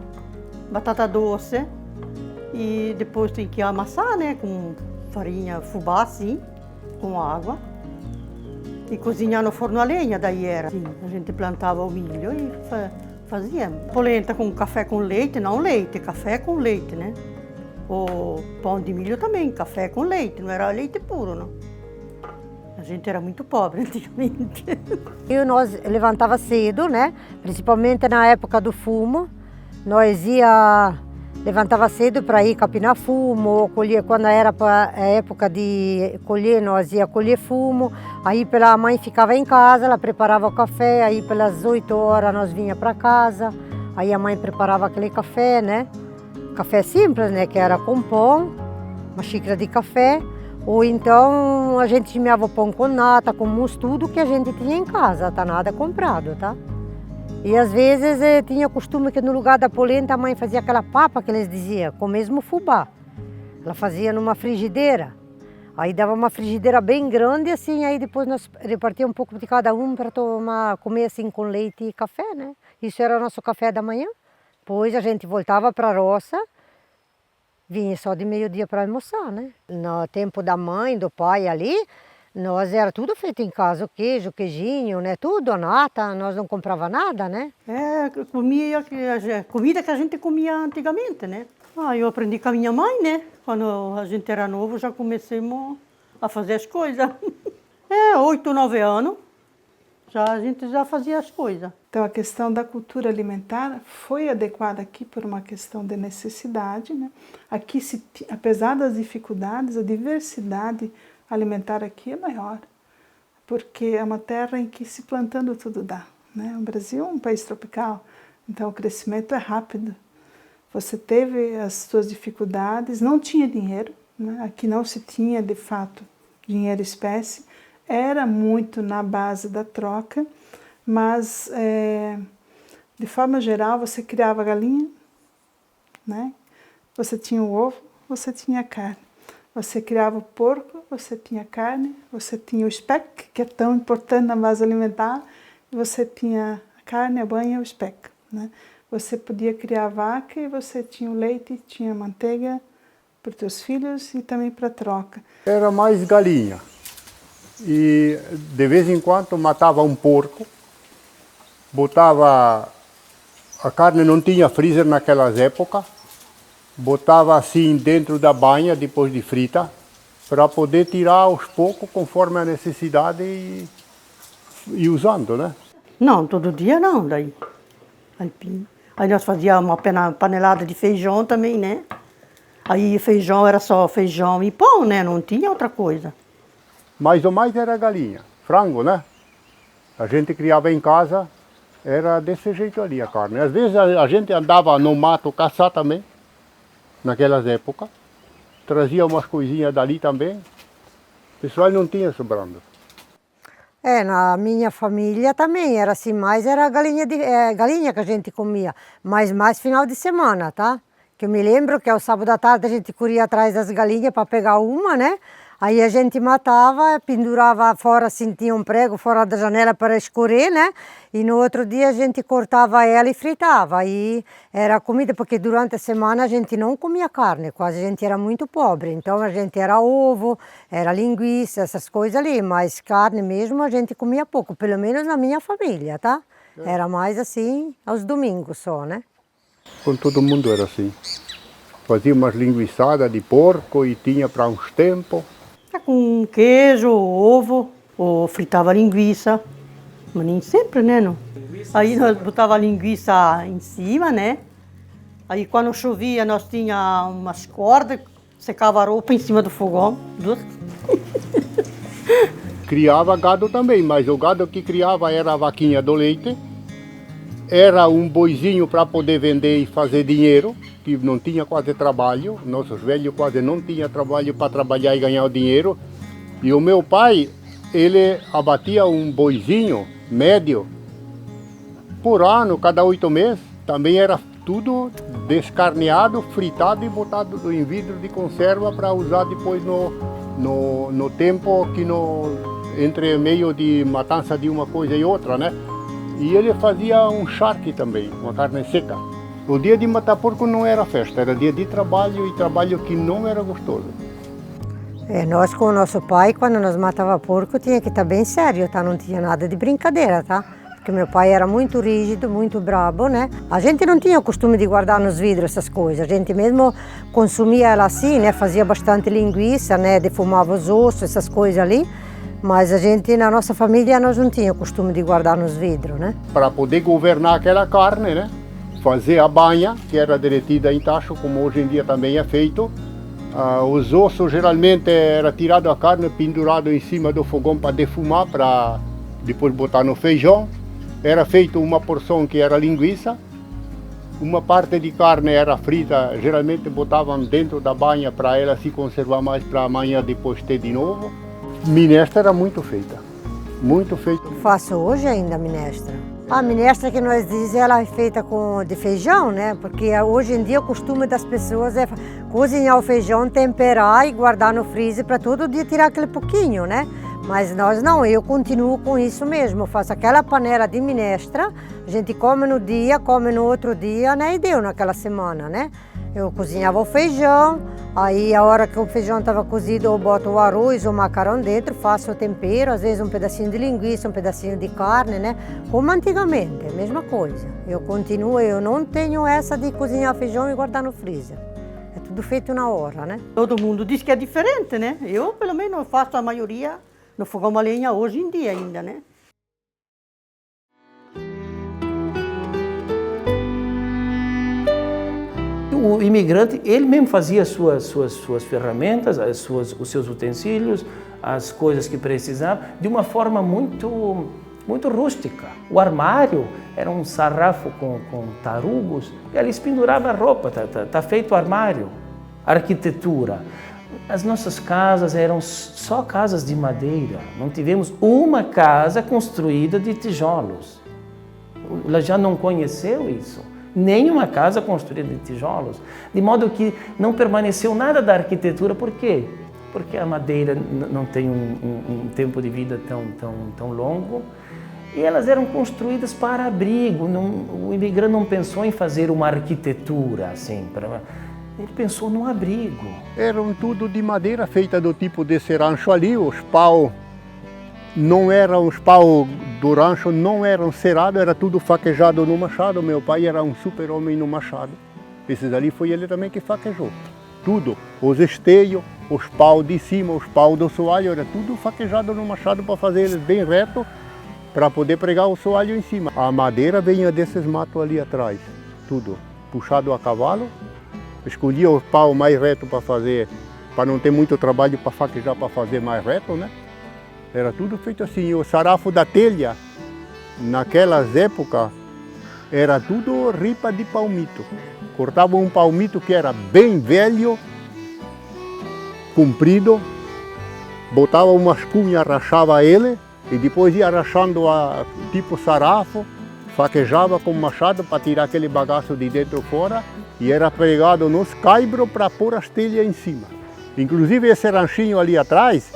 S8: batata doce e depois tem que amassar, né? Com farinha fubá, assim, com água. E cozinhar no forno a lenha, daí era. Sim, a gente plantava o milho e fazia. Polenta com café com leite, não leite, café com leite, né? O pão de milho também, café com leite, não era leite puro, não. A gente era muito pobre antigamente.
S2: E nós levantava cedo, né? Principalmente na época do fumo. Nós levantava cedo para ir capinar fumo, colher, quando era a época de colher, nós ia colher fumo. Aí a mãe ficava em casa, ela preparava o café, aí pelas 8 horas nós vinha para casa. Aí a mãe preparava aquele café, né? Café simples, né? Que era com pão, uma xícara de café. Ou então a gente meava pão com nata, com mousse, tudo que a gente tinha em casa, tá nada comprado, tá? E às vezes tinha costume que no lugar da polenta a mãe fazia aquela papa que eles diziam, com o mesmo fubá. Ela fazia numa frigideira. Aí dava uma frigideira bem grande assim, aí depois nós repartíamos um pouco de cada um para comer assim com leite e café, né? Isso era o nosso café da manhã. Depois a gente voltava para a roça, vinha só de meio-dia para almoçar, né? No tempo da mãe, do pai ali, nós era tudo feito em casa, o queijo, o queijinho, né? Tudo, a nata, nós não comprava nada, né?
S8: Comida que a gente comia antigamente, né? Eu aprendi com a minha mãe, né? Quando a gente era novo, já comecemos a fazer as coisas. 8, 9 anos, a gente já fazia as coisas.
S5: Então, a questão da cultura alimentar foi adequada aqui por uma questão de necessidade, né? Aqui, apesar das dificuldades, a diversidade alimentar aqui é maior, porque é uma terra em que se plantando tudo dá, né? O Brasil é um país tropical, então o crescimento é rápido. Você teve as suas dificuldades, não tinha dinheiro, né? Aqui não se tinha, de fato, dinheiro espécie, era muito na base da troca, mas, de forma geral, você criava galinha, né? Você tinha o ovo, você tinha a carne. Você criava o porco, você tinha carne, você tinha o speck, que é tão importante na base alimentar, e você tinha a carne, a banha e o speck, né? você podia criar vaca e você tinha o leite, tinha manteiga para os teus filhos e também para troca.
S3: Era mais galinha. E de vez em quando matava um porco, botava, a carne não tinha freezer naquelas épocas, botava assim dentro da banha depois de frita, para poder tirar aos poucos conforme a necessidade e usando, né?
S8: Não, todo dia não, daí. Aí nós fazíamos uma panelada de feijão também, né? Aí feijão era só feijão e pão, né? Não tinha outra coisa.
S3: Mais ou mais era galinha, frango, né? A gente criava em casa, era desse jeito ali a carne. Às vezes a gente andava no mato caçar também, naquelas épocas. Trazia umas coisinhas dali também. O pessoal não tinha sobrando.
S2: Na minha família também era assim, mais era galinha que a gente comia, mas mais final de semana, tá? Que eu me lembro que ao sábado à tarde a gente corria atrás das galinhas para pegar uma, né? Aí a gente matava, pendurava fora, assim, tinha um prego fora da janela para escorrer, né? E no outro dia a gente cortava ela e fritava. Aí era comida, porque durante a semana a gente não comia carne, quase a gente era muito pobre. Então a gente era ovo, era linguiça, essas coisas ali, mas carne mesmo a gente comia pouco, pelo menos na minha família, tá? Era mais assim, aos domingos só, né?
S3: Com todo mundo era assim. Fazia umas linguiçadas de porco e tinha para uns tempos.
S8: Com queijo, ovo, ou fritava linguiça, mas nem sempre, né? Não? Aí nós botava a linguiça em cima, né? Aí quando chovia nós tinha umas cordas, secava a roupa em cima do fogão.
S3: Criava gado também, mas o gado que criava era a vaquinha do leite, era um boizinho para poder vender e fazer dinheiro, que não tinha quase trabalho, nossos velhos quase não tinham trabalho para trabalhar e ganhar o dinheiro. E o meu pai, ele abatia um boizinho médio por ano, cada 8 meses. Também era tudo descarneado, fritado e botado em vidro de conserva para usar depois no tempo que entre meio de matança de uma coisa e outra, né? E ele fazia um charque também, uma carne seca. O dia de matar porco não era festa, era dia de trabalho e trabalho que não era gostoso.
S2: Nós com o nosso pai, quando nós matava porco, tinha que estar bem sério, tá? Não tinha nada de brincadeira, tá? Porque meu pai era muito rígido, muito brabo, né? A gente não tinha o costume de guardar nos vidros essas coisas. A gente mesmo consumia ela assim, né? Fazia bastante linguiça, né? Defumava os ossos, essas coisas ali. Mas a gente, na nossa família, nós não tínhamos o costume de guardar nos vidros, né?
S3: Para poder governar aquela carne, né? Fazer a banha, que era derretida em tacho, como hoje em dia também é feito. Os ossos geralmente era tirado a carne, pendurado em cima do fogão para defumar, para depois botar no feijão. Era feito uma porção que era linguiça. Uma parte de carne era frita, geralmente botavam dentro da banha para ela se conservar mais para amanhã depois ter de novo. Minestra era muito feita, muito feita.
S2: Faço hoje ainda a minestra. A minestra que nós dizemos, ela é feita de feijão, né? Porque hoje em dia o costume das pessoas é cozinhar o feijão, temperar e guardar no freezer para todo dia tirar aquele pouquinho, né? Mas nós não, eu continuo com isso mesmo. Eu faço aquela panela de minestra, a gente come no dia, come no outro dia, né? E deu naquela semana, né? Eu cozinhava o feijão, aí a hora que o feijão estava cozido eu boto o arroz, o macarrão dentro, faço o tempero, às vezes um pedacinho de linguiça, um pedacinho de carne, né? Como antigamente, é a mesma coisa. Eu continuo, eu não tenho essa de cozinhar feijão e guardar no freezer. É tudo feito na hora, né?
S8: Todo mundo diz que é diferente, né? Eu, pelo menos, faço a maioria no fogão a lenha hoje em dia ainda, né?
S4: O imigrante, ele mesmo fazia as suas ferramentas, os seus utensílios, as coisas que precisava, de uma forma muito rústica. O armário era um sarrafo com tarugos, e ali se pendurava a roupa, tá feito o armário. A arquitetura. As nossas casas eram só casas de madeira, não tivemos uma casa construída de tijolos. Ela já não conheceu isso. Nenhuma casa construída de tijolos, de modo que não permaneceu nada da arquitetura. Por quê? Porque a madeira não tem um tempo de vida tão longo E elas eram construídas para abrigo. O imigrante não pensou em fazer uma arquitetura assim. Ele pensou no abrigo.
S3: Eram tudo de madeira feita do tipo desse rancho ali. Os pau não eram, os pau do rancho não eram cerados, era tudo faquejado no machado. Meu pai era um super homem no machado. Esses ali foi ele também que faquejou. Tudo, os esteios, os pau de cima, os pau do soalho, era tudo faquejado no machado para fazer eles bem reto, para poder pregar o soalho em cima. A madeira vinha desses matos ali atrás, tudo puxado a cavalo. Escolhia o pau mais reto para fazer, para não ter muito trabalho para faquejar, para fazer mais reto, né? Era tudo feito assim. O sarafo da telha, naquelas épocas, era tudo ripa de palmito. Cortava um palmito que era bem velho, comprido, botava umas cunhas, rachava ele e depois ia rachando tipo sarafo, faquejava com machado para tirar aquele bagaço de dentro fora e era pregado nos caibros para pôr as telhas em cima. Inclusive esse ranchinho ali atrás,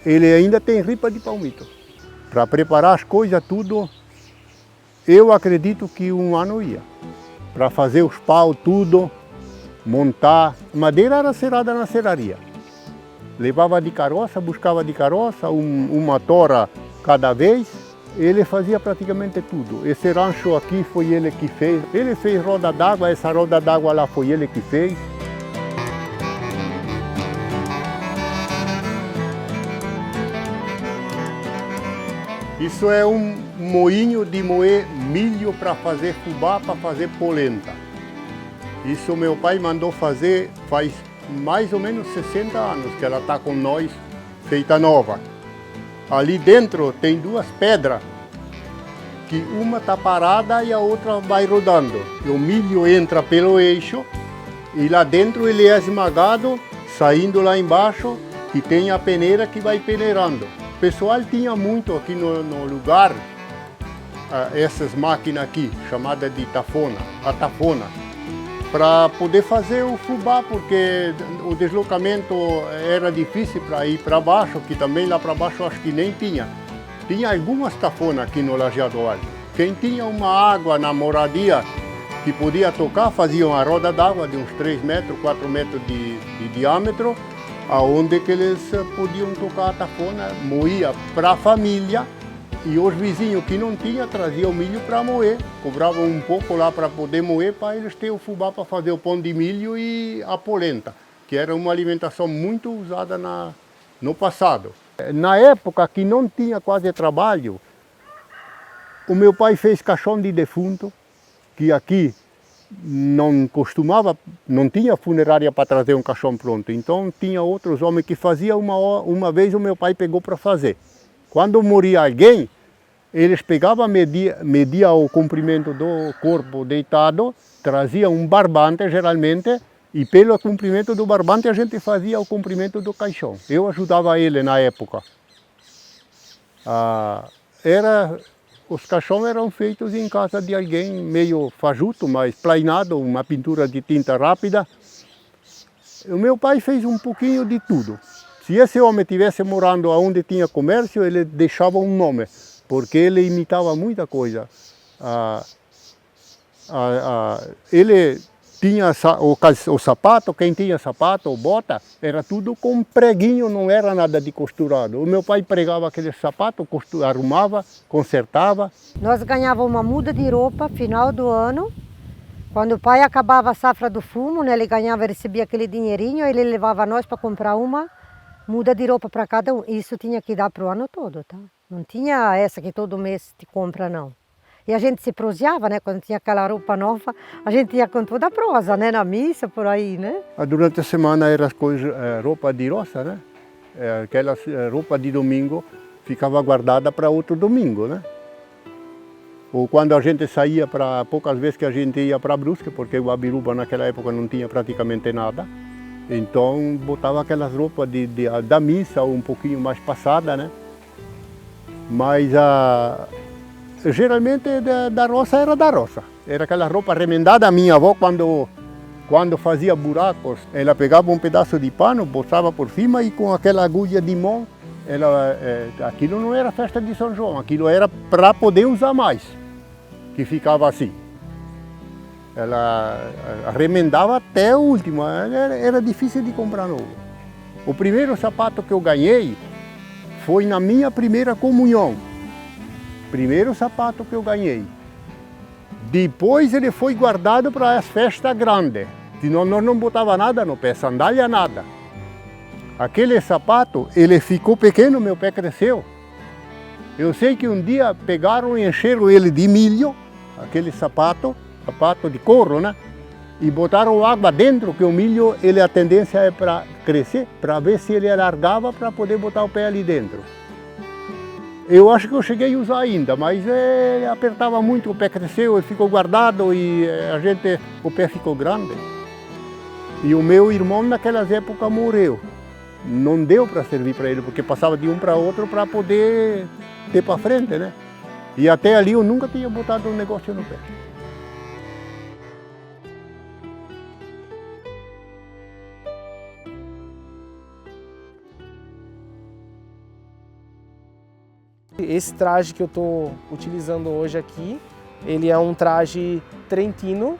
S3: ele ainda tem ripa de palmito. Para preparar as coisas tudo, eu acredito que um ano ia. Para fazer os pau, tudo, montar. Madeira era cerada na serraria. Levava de carroça, buscava de carroça, uma tora cada vez. Ele fazia praticamente tudo. Esse rancho aqui foi ele que fez. Ele fez roda d'água, essa roda d'água lá foi ele que fez. Isso é um moinho de moer milho para fazer fubá, para fazer polenta. Isso meu pai mandou fazer faz mais ou menos 60 anos que ela está com nós, feita nova. Ali dentro tem duas pedras, que uma está parada e a outra vai rodando. E o milho entra pelo eixo e lá dentro ele é esmagado, saindo lá embaixo, e tem a peneira que vai peneirando. O pessoal tinha muito aqui no lugar essas máquinas aqui, chamadas de tafona, a tafona, para poder fazer o fubá, porque o deslocamento era difícil para ir para baixo, que também lá para baixo acho que nem tinha. Tinha algumas tafonas aqui no Lajeado Alto. Quem tinha uma água na moradia que podia tocar, fazia uma roda d'água de uns 3 metros, 4 metros de diâmetro, aonde que eles podiam tocar a tafona, moía para a família, e os vizinhos que não tinham traziam o milho para moer, cobravam um pouco lá para poder moer, para eles terem o fubá para fazer o pão de milho e a polenta, que era uma alimentação muito usada no passado. Na época que não tinha quase trabalho, o meu pai fez caixão de defunto, que aqui não tinha funerária para trazer um caixão pronto, então tinha outros homens que faziam. Uma vez o meu pai pegou para fazer. Quando morria alguém, eles pegavam, media o comprimento do corpo deitado, traziam um barbante geralmente, e pelo comprimento do barbante a gente fazia o comprimento do caixão. Eu ajudava ele na época. Os caixões eram feitos em casa de alguém meio fajuto, mas plainado, uma pintura de tinta rápida. O meu pai fez um pouquinho de tudo. Se esse homem estivesse morando onde tinha comércio, ele deixava um nome, porque ele imitava muita coisa. Ele tinha o sapato, quem tinha sapato ou bota, era tudo com preguinho, não era nada de costurado. O meu pai pregava aquele sapato, arrumava, consertava.
S2: Nós ganhávamos uma muda de roupa final do ano. Quando o pai acabava a safra do fumo, né, ele recebia aquele dinheirinho, ele levava nós para comprar uma muda de roupa para cada um. Isso tinha que dar para o ano todo, tá? Não tinha essa que todo mês te compra, não. E a gente se proseava, né? Quando tinha aquela roupa nova, a gente ia com toda a prosa, né? Na missa, por aí, né?
S3: Durante a semana eram as coisas, roupa de roça, né? Aquela roupa de domingo ficava guardada para outro domingo, né? Ou quando a gente saía, poucas vezes que a gente ia para Brusque, porque o Abiruba naquela época não tinha praticamente nada. Então botava aquelas roupas da missa, ou um pouquinho mais passada, né? Mas geralmente da roça era da roça. Era aquela roupa remendada. A minha avó, quando fazia buracos, ela pegava um pedaço de pano, botava por cima e com aquela agulha de mão, aquilo não era festa de São João, aquilo era para poder usar mais, que ficava assim. Ela remendava até o último, era difícil de comprar novo. O primeiro sapato que eu ganhei foi na minha primeira comunhão. Primeiro sapato que eu ganhei. Depois ele foi guardado para as festas grandes. Senão nós não botava nada no pé, sandália, nada. Aquele sapato, ele ficou pequeno, meu pé cresceu. Eu sei que um dia pegaram e encheram ele de milho, aquele sapato de couro, né? E botaram água dentro, que o milho, a tendência é para crescer, para ver se ele alargava para poder botar o pé ali dentro. Eu acho que eu cheguei a usar ainda, mas apertava muito, o pé cresceu, ele ficou guardado e o pé ficou grande. E o meu irmão naquelas épocas morreu. Não deu para servir para ele, porque passava de um para outro para poder ter para frente, né? E até ali eu nunca tinha botado um negócio no pé.
S1: Esse traje que eu estou utilizando hoje aqui, ele é um traje trentino,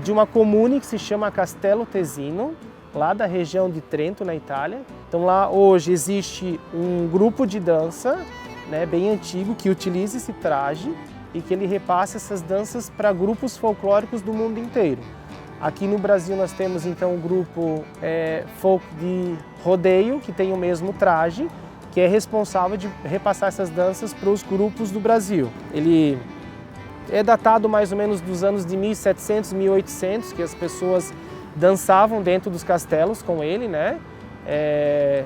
S1: de uma comune que se chama Castello Tesino, lá da região de Trento, na Itália. Então lá hoje existe um grupo de dança, né, bem antigo, que utiliza esse traje e que ele repassa essas danças para grupos folclóricos do mundo inteiro. Aqui no Brasil nós temos então o grupo folk de rodeio, que tem o mesmo traje, que é responsável de repassar essas danças para os grupos do Brasil. Ele é datado mais ou menos dos anos de 1700, 1800, que as pessoas dançavam dentro dos castelos com ele, né?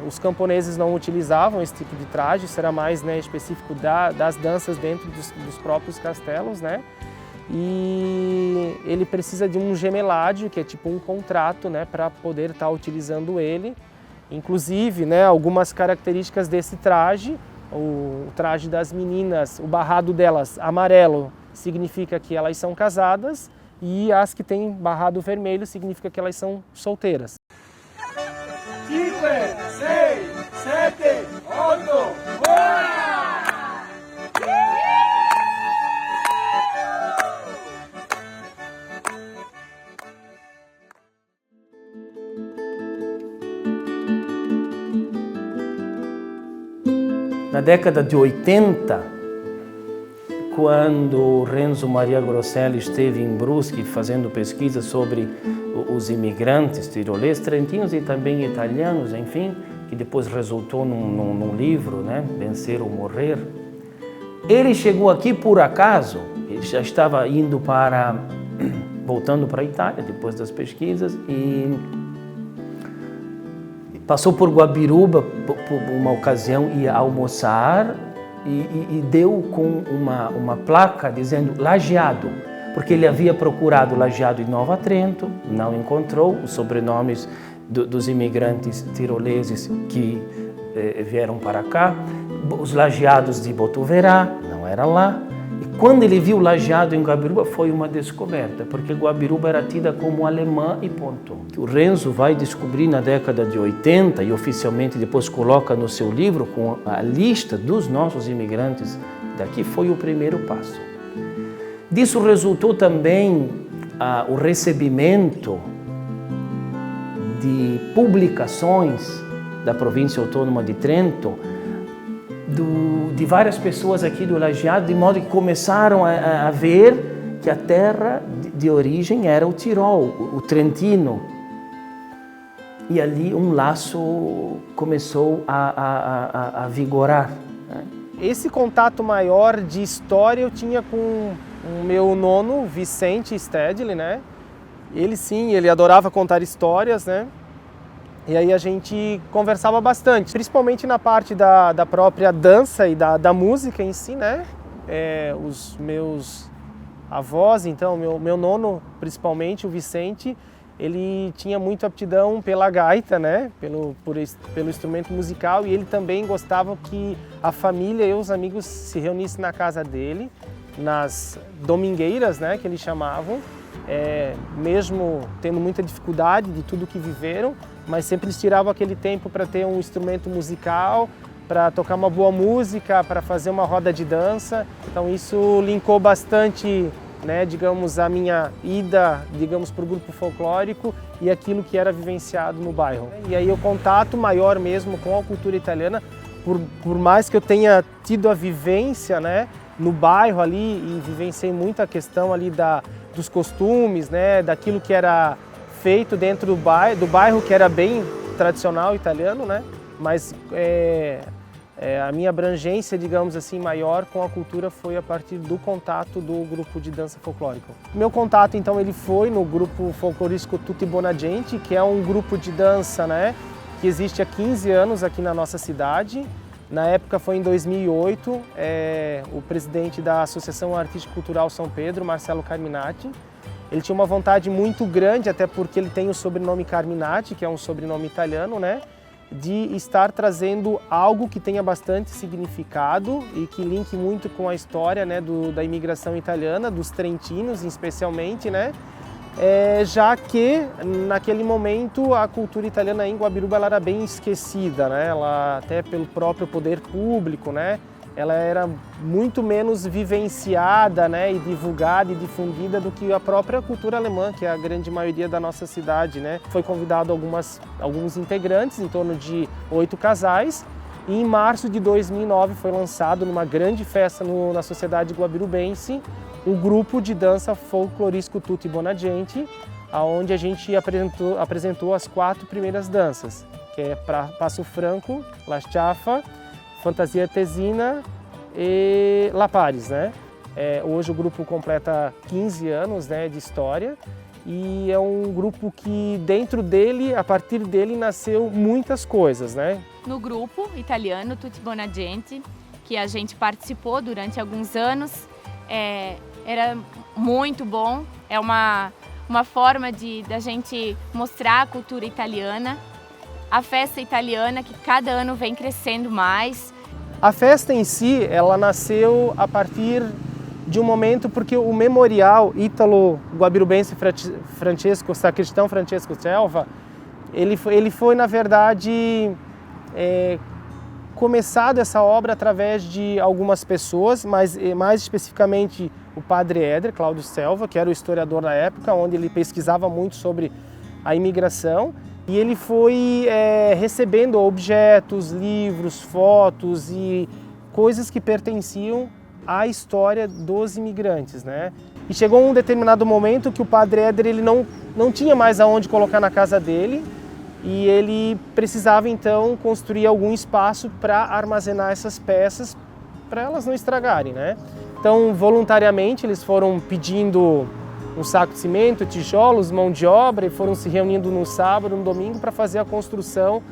S1: Os camponeses não utilizavam esse tipo de traje, isso era mais, né, específico das danças dentro dos próprios castelos, né? E ele precisa de um gemeládio, que é tipo um contrato, né, para poder estar utilizando ele. Inclusive, né, algumas características desse traje, o traje das meninas, o barrado delas amarelo significa que elas são casadas e as que têm barrado vermelho significa que elas são solteiras.
S9: 5, 6, 7, 8, bora!
S4: Na década de 80, quando Renzo Maria Grosselli esteve em Brusque fazendo pesquisa sobre os imigrantes tiroleses, trentinos e também italianos, enfim, que depois resultou num livro, né, Vencer ou Morrer, ele chegou aqui por acaso, ele já estava voltando para a Itália depois das pesquisas e passou por Guabiruba por uma ocasião, ia almoçar e deu com uma placa dizendo Lajeado, porque ele havia procurado Lajeado em Nova Trento, não encontrou os sobrenomes dos imigrantes tiroleses que vieram para cá, os Lajeados de Botuverá, não era lá. E quando ele viu Lajeado em Guabiruba, foi uma descoberta, porque Guabiruba era tida como alemã e ponto. O Renzo vai descobrir na década de 80 e oficialmente depois coloca no seu livro com a lista dos nossos imigrantes daqui, foi o primeiro passo. Disso resultou também o recebimento de publicações da província autônoma de Trento de várias pessoas aqui do Lajeado, de modo que começaram a ver que a terra de origem era o Tirol, o Trentino. E ali um laço começou a vigorar.
S1: Esse contato maior de história eu tinha com o meu nono, Vicente Stedley, né? Ele sim, ele adorava contar histórias, né? E aí a gente conversava bastante, principalmente na parte da própria dança e da música em si, né? Os meus avós, então, meu nono, principalmente, o Vicente, ele tinha muita aptidão pela gaita, né? Pelo instrumento musical, e ele também gostava que a família e os amigos se reunissem na casa dele, nas domingueiras, né? Que eles chamavam, mesmo tendo muita dificuldade de tudo que viveram, mas sempre eles tiravam aquele tempo para ter um instrumento musical para tocar uma boa música, para fazer uma roda de dança. Então isso linkou bastante, né, digamos, a minha ida, digamos, para o grupo folclórico e aquilo que era vivenciado no bairro. E aí o contato maior mesmo com a cultura italiana, por mais que eu tenha tido a vivência, né, no bairro ali e vivenciei muito a questão ali dos costumes, né, daquilo que era feito dentro do bairro que era bem tradicional italiano, né, mas a minha abrangência, digamos assim, maior com a cultura foi a partir do contato do grupo de dança folclórico. Meu contato, então, ele foi no grupo folclorístico Tutti Buona Gente, que é um grupo de dança, né, que existe há 15 anos aqui na nossa cidade. Na época foi em 2008, o presidente da Associação Artística Cultural São Pedro, Marcelo Carminati, ele tinha uma vontade muito grande, até porque ele tem o sobrenome Carminati, que é um sobrenome italiano, né, de estar trazendo algo que tenha bastante significado e que linke muito com a história, né, da imigração italiana, dos trentinos especialmente, né, já que naquele momento a cultura italiana em Guabiruba ela era bem esquecida, né, ela até pelo próprio poder público, né, ela era muito menos vivenciada, né, e divulgada e difundida do que a própria cultura alemã, que é a grande maioria da nossa cidade, né. Foi convidado alguns integrantes, em torno de 8 casais, e em março de 2009 foi lançado numa grande festa na sociedade guabirubense um grupo de dança folclorístico Tutti Buona Gente, onde a gente apresentou as 4 primeiras danças, que é Passo Franco, La Sciaffa, Fantasia Tesina e La Paris, né? Hoje o grupo completa 15 anos, né, de história e é um grupo que dentro dele, a partir dele, nasceu muitas coisas, né?
S6: No grupo italiano Tutti Buona Gente, que a gente participou durante alguns anos, era muito bom, é uma forma da gente mostrar a cultura italiana, a festa italiana que cada ano vem crescendo mais.
S1: A festa em si, ela nasceu a partir de um momento porque o memorial ítalo-guabirubense sacristão Francesco Selva, ele foi na verdade começado essa obra através de algumas pessoas, mas mais especificamente o padre Éder, Cláudio Selva, que era o historiador da época, onde ele pesquisava muito sobre a imigração. E ele foi recebendo objetos, livros, fotos e coisas que pertenciam à história dos imigrantes, né? E chegou um determinado momento que o padre Éder ele não tinha mais aonde colocar na casa dele e ele precisava então construir algum espaço para armazenar essas peças para elas não estragarem, né? Então, voluntariamente, eles foram pedindo um saco de cimento, tijolos, mão de obra e foram se reunindo no sábado, no domingo para fazer a construção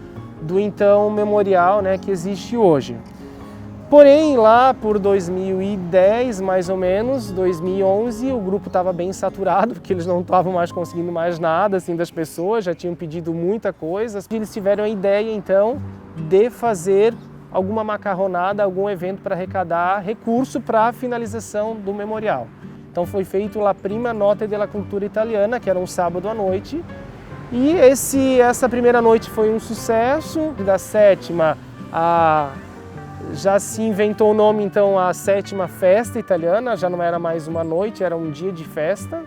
S1: do então memorial, né, que existe hoje. Porém, lá por 2010, mais ou menos, 2011, o grupo estava bem saturado, porque eles não estavam mais conseguindo mais nada assim, das pessoas, já tinham pedido muita coisa. Eles tiveram a ideia, então, de fazer alguma macarronada, algum evento para arrecadar recurso para a finalização do memorial. Então foi feito a Prima Notte della Cultura Italiana, que era um sábado à noite. E essa primeira noite foi um sucesso. Da 7ª, já se inventou o nome, então, a 7ª Festa Italiana. Já não era mais uma noite, era um dia de festa,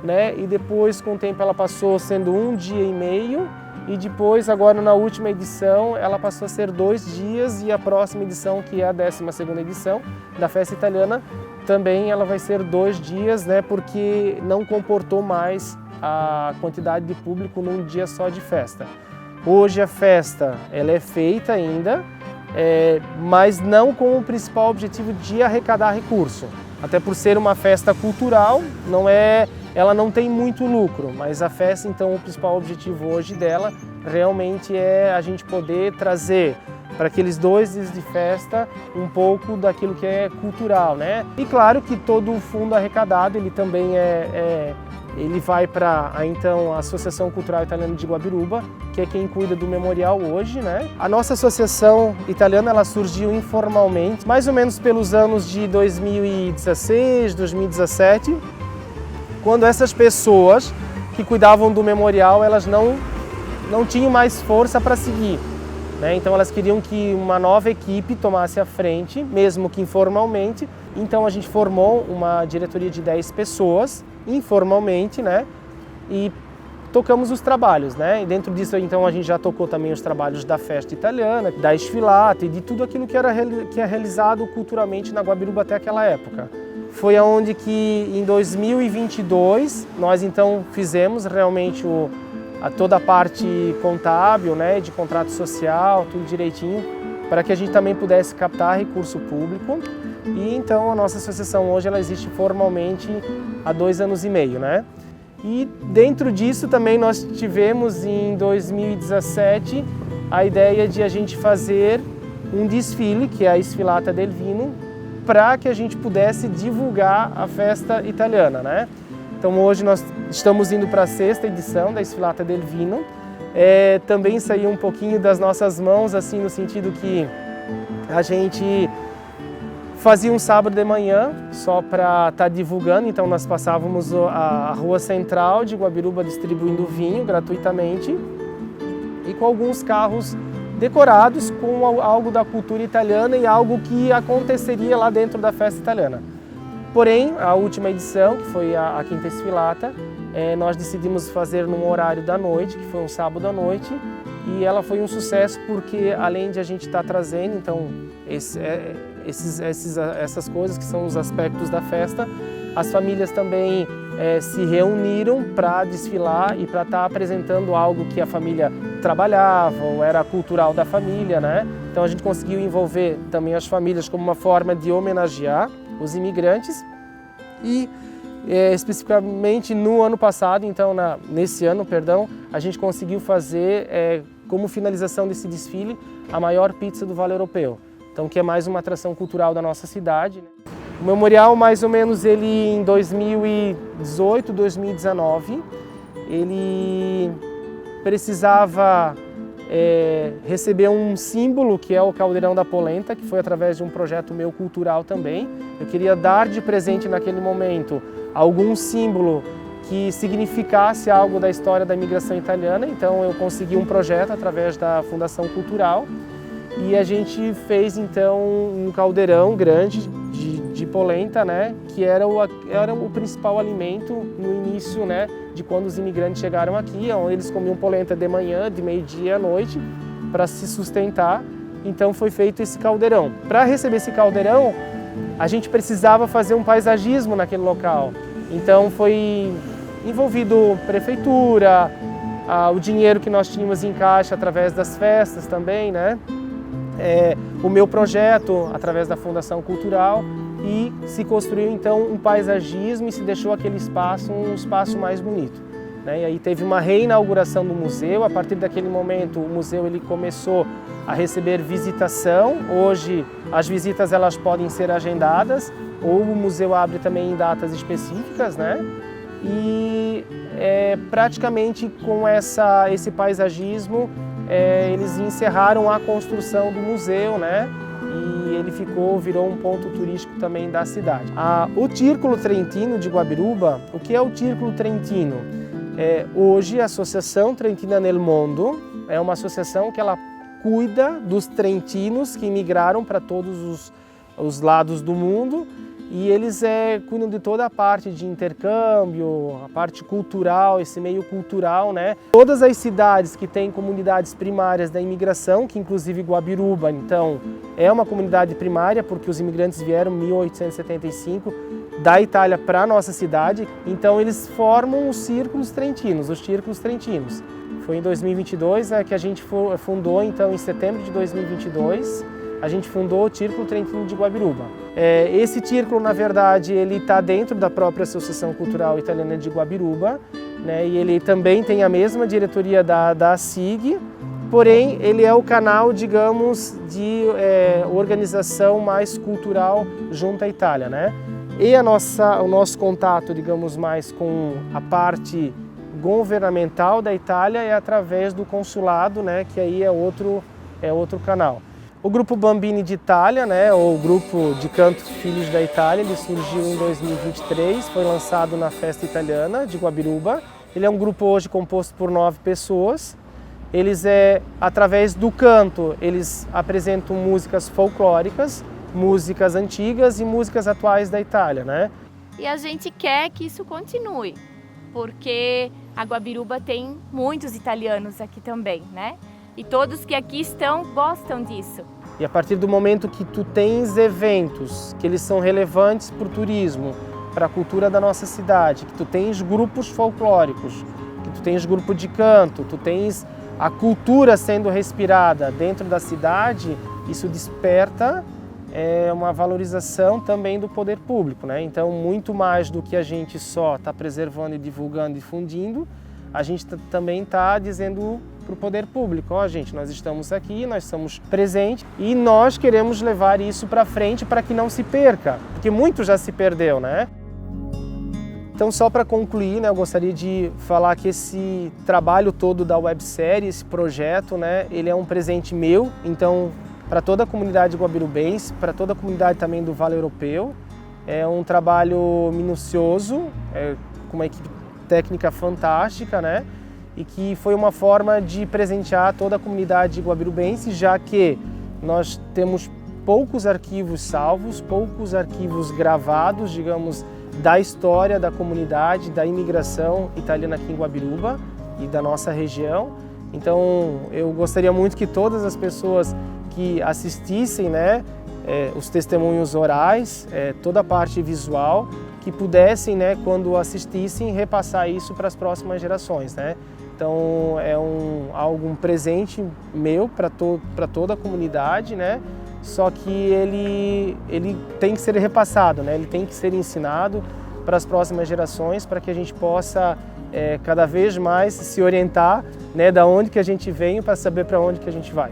S1: né? E depois, com o tempo, ela passou sendo 1 dia e meio. E depois, agora na última edição, ela passou a ser 2 dias. E a próxima edição, que é a 12ª edição da Festa Italiana, também ela vai ser 2 dias, né, porque não comportou mais a quantidade de público num dia só de festa. Hoje a festa ela é feita ainda, mas não com o principal objetivo de arrecadar recurso. Até por ser uma festa cultural, ela não tem muito lucro, mas a festa, então, o principal objetivo hoje dela realmente é a gente poder trazer para aqueles 2 dias de festa um pouco daquilo que é cultural, né? E claro que todo o fundo arrecadado ele também ele vai para então a Associação Cultural Italiana de Guabiruba, que é quem cuida do memorial hoje, né? A nossa associação italiana ela surgiu informalmente, mais ou menos pelos anos de 2016, 2017, quando essas pessoas que cuidavam do memorial elas não tinham mais força para seguir. né? Então elas queriam que uma nova equipe tomasse a frente, mesmo que informalmente. Então a gente formou uma diretoria de 10 pessoas, informalmente, né? E tocamos os trabalhos, né? E dentro disso, então, a gente já tocou também os trabalhos da festa italiana, da sfilata e de tudo aquilo que é realizado culturalmente na Guabiruba até aquela época. Foi aonde que em 2022 nós então fizemos realmente toda a parte contábil, né, de contrato social, tudo direitinho, para que a gente também pudesse captar recurso público. E então a nossa associação hoje ela existe formalmente há 2 anos e meio, né? E dentro disso também nós tivemos em 2017 a ideia de a gente fazer um desfile, que é a Sfilata del Vino, para que a gente pudesse divulgar a festa italiana, né? Então hoje nós estamos indo para a 6ª edição da Sfilata del Vino. Também saiu um pouquinho das nossas mãos, assim, no sentido que a gente fazia um sábado de manhã só para estar divulgando, então nós passávamos a rua central de Guabiruba distribuindo vinho gratuitamente e com alguns carros decorados com algo da cultura italiana e algo que aconteceria lá dentro da festa italiana. Porém, a última edição, que foi a 5ª Sfilata, nós decidimos fazer num horário da noite, que foi um sábado à noite, e ela foi um sucesso porque além de a gente estar trazendo então essas coisas que são os aspectos da festa, as famílias também se reuniram para desfilar e para estar apresentando algo que a família trabalhava ou era cultural da família, né? Então a gente conseguiu envolver também as famílias como uma forma de homenagear os imigrantes e especificamente no ano passado, então nesse ano, perdão, a gente conseguiu fazer como finalização desse desfile a maior pizza do Vale Europeu. Então, que é mais uma atração cultural da nossa cidade. O memorial, mais ou menos, ele em 2018, 2019, ele precisava receber um símbolo, que é o Caldeirão da Polenta, que foi através de um projeto meu cultural também. Eu queria dar de presente naquele momento algum símbolo que significasse algo da história da imigração italiana, então eu consegui um projeto através da Fundação Cultural e a gente fez então um caldeirão grande de polenta, né, que era o principal alimento no início, né, de quando os imigrantes chegaram aqui, onde eles comiam polenta de manhã, de meio-dia à noite, para se sustentar. Então foi feito esse caldeirão. Para receber esse caldeirão, a gente precisava fazer um paisagismo naquele local. Então foi envolvido prefeitura, o dinheiro que nós tínhamos em caixa através das festas também, né? O meu projeto através da Fundação Cultural e se construiu então um paisagismo e se deixou aquele espaço um espaço mais bonito, né? E aí teve uma reinauguração do museu. A partir daquele momento o museu ele começou a receber visitação. Hoje as visitas elas podem ser agendadas ou o museu abre também em datas específicas, né? E praticamente com esse paisagismo eles encerraram a construção do museu, né? E ele virou um ponto turístico também da cidade. O Círculo Trentino de Guabiruba, o que é o Círculo Trentino? Hoje a Associação Trentina nel Mondo é uma associação que ela cuida dos trentinos que imigraram para todos os lados do mundo e eles cuidam de toda a parte de intercâmbio, a parte cultural, esse meio cultural, né? Todas as cidades que têm comunidades primárias da imigração, que inclusive Guabiruba, então, é uma comunidade primária, porque os imigrantes vieram em 1875 da Itália para a nossa cidade, então eles formam os círculos trentinos, os círculos trentinos. Foi em 2022 que a gente fundou, então, em setembro de 2022, a gente fundou o Círculo Trentino de Guabiruba. Esse círculo, na verdade, ele está dentro da própria Associação Cultural Italiana de Guabiruba, né? E ele também tem a mesma diretoria da SIG, porém ele é o canal, digamos, de organização mais cultural junto à Itália, né? E o nosso contato, digamos, mais com a parte governamental da Itália é através do consulado, né? Que aí é outro canal. O Grupo Bambini de Itália, né, ou Grupo de Canto Filhos da Itália, ele surgiu em 2023, foi lançado na Festa Italiana de Guabiruba. Ele é um grupo hoje composto por 9 pessoas. eles através do canto, eles apresentam músicas folclóricas, músicas antigas e músicas atuais da Itália, né?
S6: E a gente quer que isso continue, porque a Guabiruba tem muitos italianos aqui também, né? E todos que aqui estão gostam disso.
S1: E a partir do momento que tu tens eventos que eles são relevantes para o turismo, para a cultura da nossa cidade, que tu tens grupos folclóricos, que tu tens grupo de canto, tu tens a cultura sendo respirada dentro da cidade, isso desperta uma valorização também do poder público, né? Então, muito mais do que a gente só está preservando e divulgando e difundindo, a gente também está dizendo para o poder público, ó, gente, nós estamos aqui, nós estamos presentes e nós queremos levar isso para frente para que não se perca, porque muito já se perdeu, né? Então, só para concluir, né, eu gostaria de falar que esse trabalho todo da websérie, esse projeto, né, ele é um presente meu, então, para toda a comunidade guabirubense, para toda a comunidade também do Vale Europeu. É um trabalho minucioso, com uma equipe técnica fantástica, né? E que foi uma forma de presentear toda a comunidade guabirubense, já que nós temos poucos arquivos salvos, poucos arquivos gravados, digamos, da história da comunidade, da imigração italiana aqui em Guabiruba e da nossa região. Então, eu gostaria muito que todas as pessoas que assistissem, né, os testemunhos orais, toda a parte visual, que pudessem, né, quando assistissem, repassar isso para as próximas gerações, né? Então é um presente meu para toda a comunidade, né? Só que ele tem que ser repassado, né? Ele tem que ser ensinado para as próximas gerações, para que a gente possa cada vez mais se orientar, né, da onde que a gente veio, para saber para onde que a gente vai.